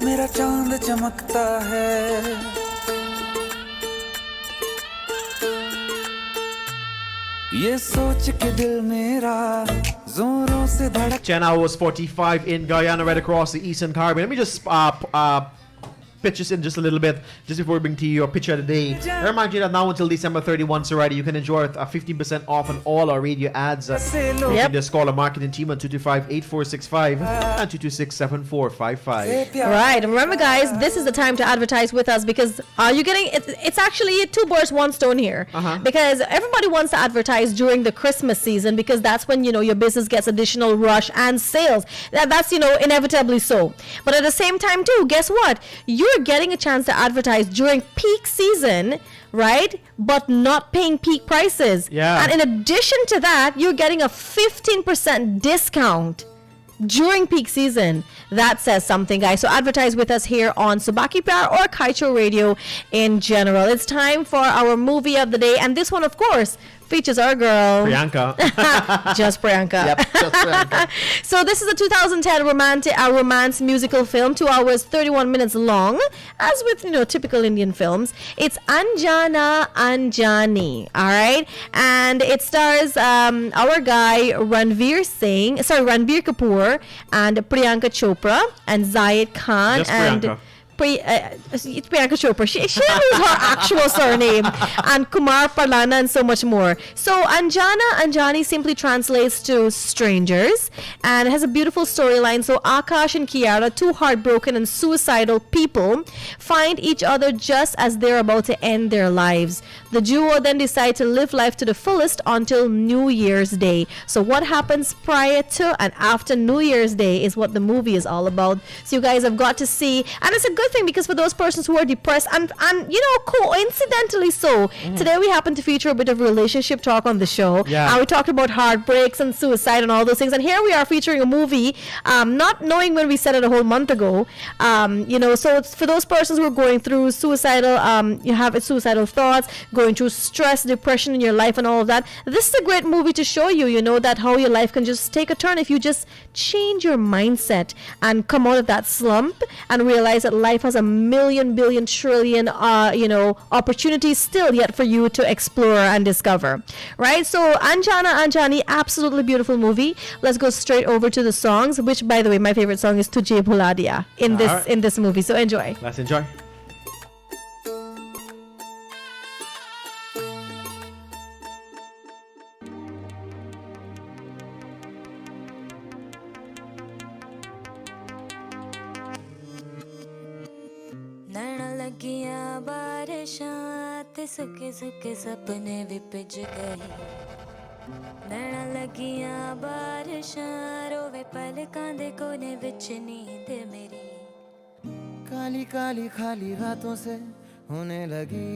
मेरा चांद चमकता है ये सोच के दिल मेरा जोरों से धड़क 10 hours 45 in Guyana, right across the Eastern Caribbean. Let me just pitch this in just a little bit, just before we bring to you your picture of the day. I remind you that now until December 31, Surida, you can enjoy a 15% off on all our radio ads. You can just call our marketing team on 225-8465 and 226-7455. Right, and remember guys, this is the time to advertise with us because you're getting, it's actually two birds, one stone here. Because everybody wants to advertise during the Christmas season because that's when, you know, your business gets additional rush and sales. That's, you know, inevitably so. But at the same time too, guess what? You're getting a chance to advertise during peak season, right? But not paying peak prices. Yeah. And in addition to that, you're getting a 15% discount during peak season. That says something, guys. So advertise with us here on Subah Pyar or Kaieteur Radio in general. It's time for our movie of the day. And this one, of course, features our girl Priyanka. Just Priyanka. Yep, just Priyanka. So this is a 2010 romance musical film, 2 hours 31 minutes long, as with, you know, typical Indian films. It's Anjana Anjani, all right, and it stars our guy Ranveer Kapoor and Priyanka Chopra and Zayed Khan Just and Priyanka. It's Priyanka Chopra. She knows her actual surname. And Kumar Parlana and so much more. So Anjana Anjani simply translates to strangers and it has a beautiful storyline. So Akash and Kiara, two heartbroken and suicidal people, find each other just as they're about to end their lives. The duo then decide to live life to the fullest until New Year's Day. So what happens prior to and after New Year's Day is what the movie is all about. So you guys have got to see, and it's a good thing because for those persons who are depressed and you know, coincidentally so, today we happen to feature a bit of relationship talk on the show. Yeah. We talked about heartbreaks and suicide and all those things, and here we are featuring a movie, not knowing when we said it a whole month ago. You know, so it's for those persons who are going through suicidal, you have suicidal thoughts, going through stress, depression in your life and all of that. This is a great movie to show you, you know, that how your life can just take a turn if you just change your mindset and come out of that slump and realize that life life has a million, billion, trillion, opportunities still yet for you to explore and discover, right? So Anjani, absolutely beautiful movie. Let's go straight over to the songs, which, by the way, my favorite song is Tujhe Bhula Diya in this movie. So enjoy. Let's enjoy. लगियां बारिशां ते सुके सुके सपने भी पिज गए नैना लगियां बारिशां रोवे पलकां दे कोने विच नींद मेरी काली काली खाली रातों से होने लगी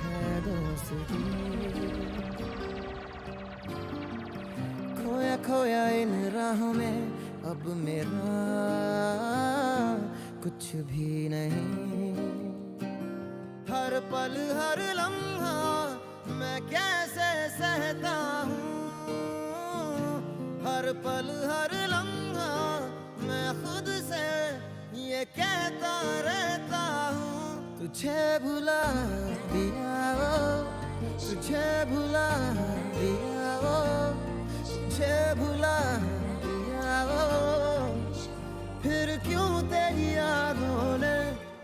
है दोस्ती खोया खोया इन राहों में अब मेरा कुछ भी नहीं हर पल हर लम्हा मैं कैसे सहता हूँ हर पल हर लम्हा मैं खुद से ये कहता रहता हूँ तुझे भुला दिया तुझे भुला दिया तुझे भुला दिया फिर क्यों तेरी यादों ने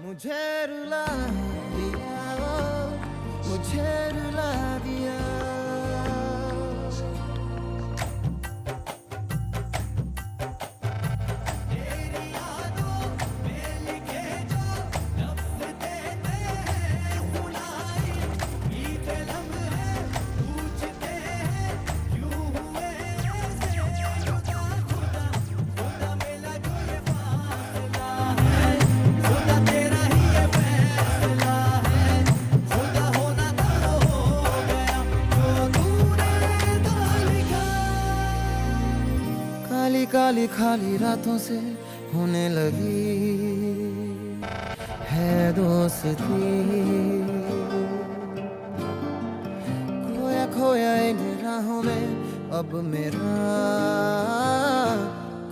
मुझे रुला दिया मुझे रुला दिया तेरी यादों में लिखे जो लफ्ज़ देते हैं सुनाई बीते लम्हे पूछते हैं क्यों हुए ऐसे जुदा खुदा खुदा मिला जो ये फासला है खुदा तेरा ही ये फैसला है खुदा होना तो हो गया जो तूने तो लिखा काली काली खाली रातों से होने लगी है दोस्ती खोया खोया इन राहों में अब मेरा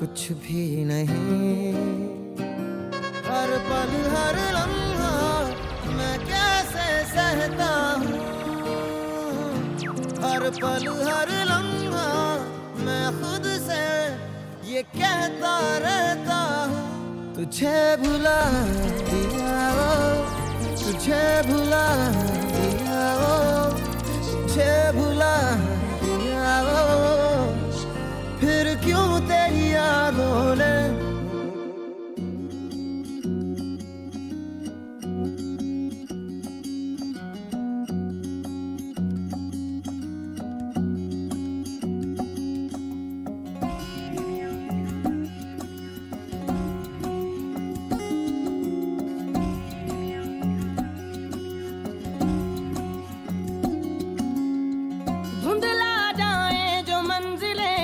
कुछ भी नहीं हर पल हर लम्हा मैं कैसे सहता हूँ हर पल हर लम्हा मैं खुद से ये कहता रहता हूँ तुझे भुला दिया तुझे भुला दिया तुझे भुला दिया फिर क्यों तेरी यादों ने धुंधला जाए जो मंजिलें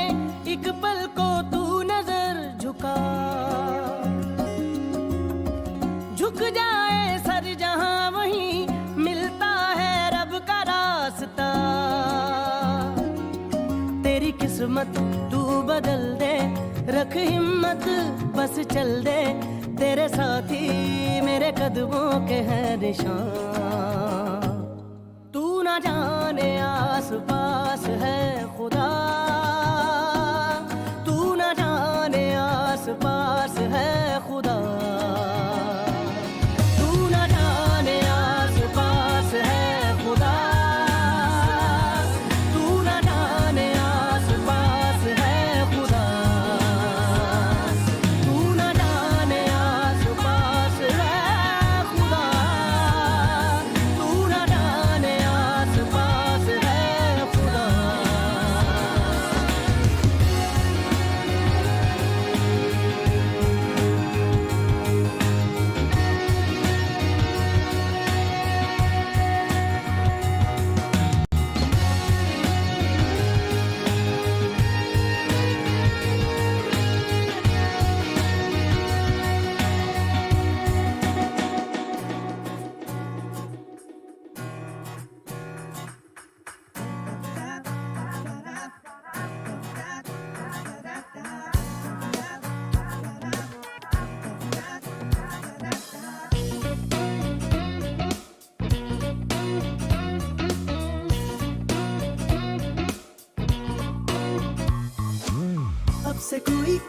एक पल को तू नजर झुक जाए सर जहां वहीं मिलता है रब का रास्ता तेरी किस्मत तू बदल दे रख हिम्मत बस चल दे तेरे साथी मेरे कदमों के हैं निशान तू ना जाने आस पास है खुदा तू ना जाने आस पास है खुदा तू ना जाने आस पास है खुदा तू ना जाने आस पास है खुदा तू ना जाने आस पास है खुदा तू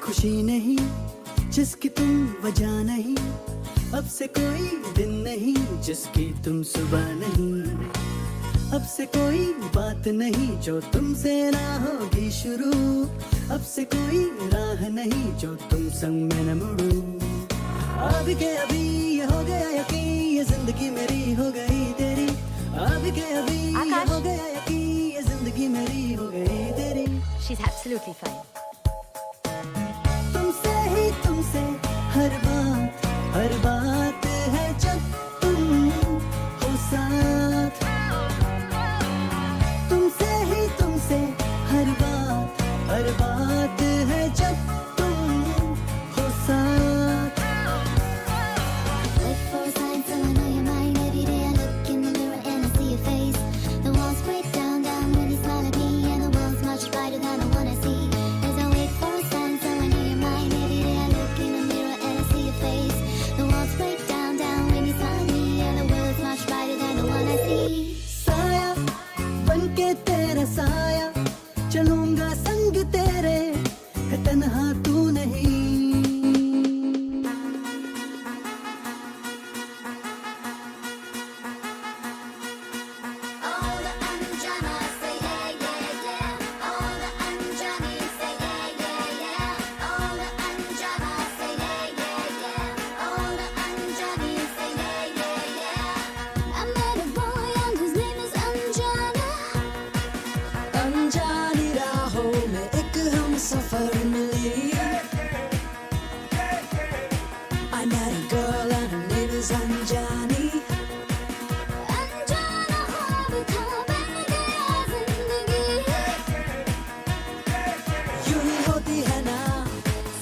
खुशी नहीं जिसकी तुम वजह नहीं अब से कोई दिन नहीं जिसकी तुम सुबह नहीं अब से कोई बात नहीं जो तुमसे ना होगी शुरू अब से कोई राह नहीं जो तुम संग में न मुड़ूं अभी के अभी ये हो गया यकीन ये जिंदगी मेरी हो गई तेरी अभी के अभी ये हो गया यकीन ये जिंदगी मेरी हो गई तेरी She's absolutely fine. तुमसे ही तुमसे हर बात है जब तुम हो साथ तुमसे ही तुमसे हर बात है जब तुम हो साथ Wait for a sign till I know your mind. Every day I look in the mirror and I see your face. The walls break down when you smile at me, and the world's much brighter than the one I see. As I wait for a sign till I know your mind. Every day I look in the mirror and I see your face. The walls break down when you smile at me, and the world's much brighter than the one I see. साया बनके तेरा साया चलूंगा संग तेरे है तन्हा तू नहीं I met a boy and his name is Anjana. अनजानी राहों में एक हम सफर मिली I met a girl and her name is Anjani अनजाना ख्वाब था बन गया जिंदगी यूं ही होती है ना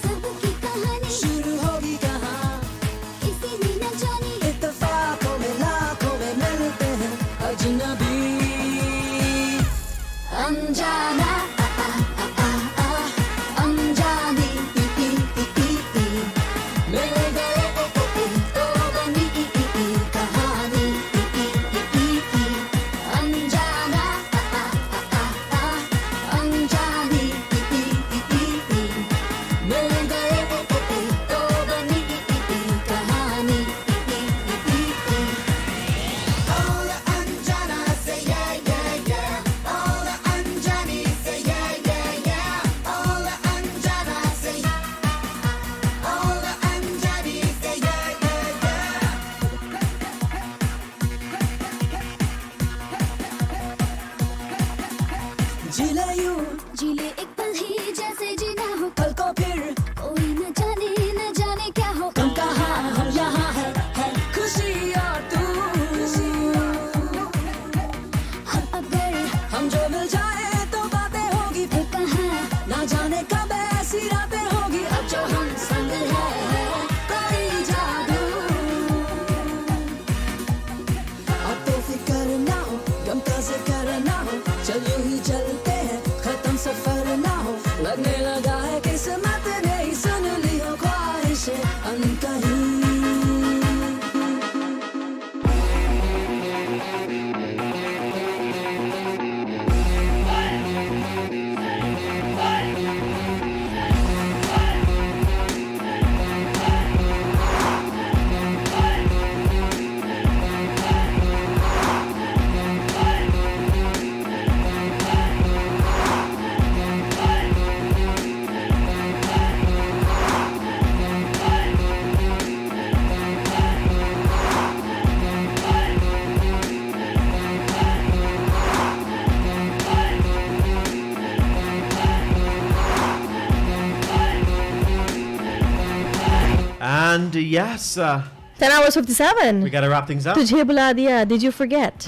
सबकी कहानी शुरू होगी कहाँ किसी ने न जानी इत्तेफाकों में लाखों में मिलते हैं अजनबी अनजाना अनजानी मिल गए तो बनी कहानी अनजाना अनजानी मिल गए तो बनी कहानी All the Anjana say yeah yeah yeah all the Anjani say yeah yeah yeah all the Anjana say all the Anjani say yeah yeah yeah जिले यूं जिले एक पल ही जैसे जीना हो कल को फिर कोई न जाने क्या हो तुम कहाँ हम यहाँ है खुशी और तू हम अगर हम जो मिल जाए तो बातें होगी फिर कहाँ ना जाने कब ऐसी रातें होगी अब जो हम संग है कोई जादू अब तो फिक्र ना हो गम का जिक्र ना हो चल यूं ही चलते हैं खत्म सफर ना हो लगने लगा है किस्मत ने ही सुन ली हो ख्वाहिशें अनकही And yes, 10 hours 57. we got to wrap things up. Tujhe bula diya. Did you forget?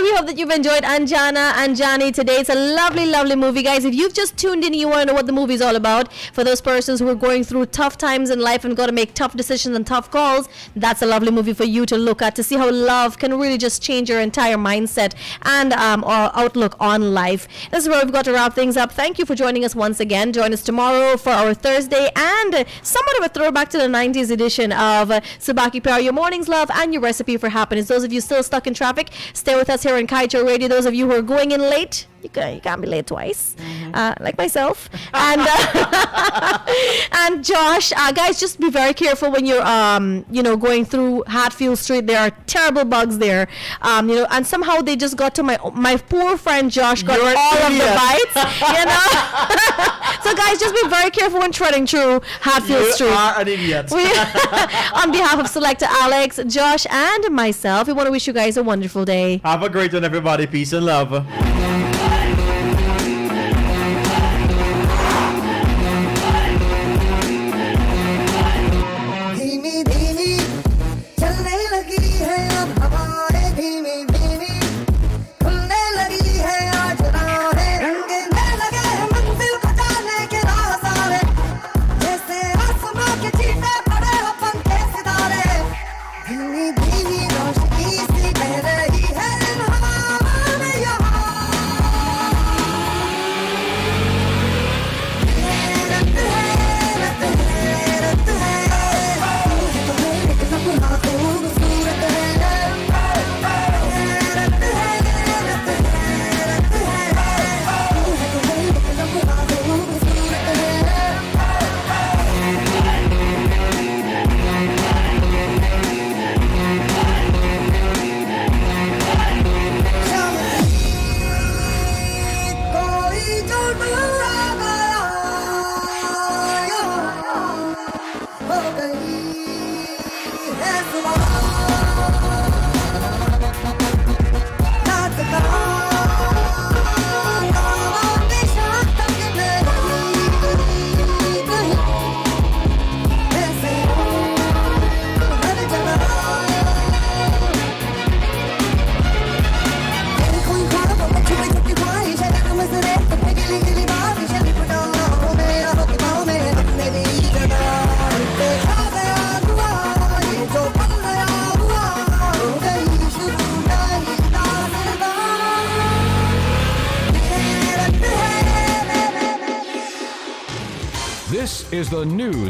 We hope that you've enjoyed Anjana Anjani today. It's a lovely, lovely movie, guys. If you've just tuned in and you want to know what the movie is all about, for those persons who are going through tough times in life and got to make tough decisions and tough calls, that's a lovely movie for you to look at, to see how love can really just change your entire mindset and outlook on life. This is where we've got to wrap things up. Thank you for joining us once again. Join us tomorrow for our Thursday and somewhat of a throwback to the 90s edition of Subah, Pyar, your morning's love and your recipe for happiness. Those of you still stuck in traffic, stay with us here on Kaieteur Radio. Those of you who are going in late, You can't be late twice, like myself. And and Josh, guys, just be very careful when you're going through Hatfield Street. There are terrible bugs there, and somehow they just got to my poor friend Josh got all of the bites, So guys, just be very careful when treading through Hatfield Street. You are an idiot. On behalf of Selector Alex, Josh, and myself, we want to wish you guys a wonderful day. Have a great one, everybody. Peace and love. This is the news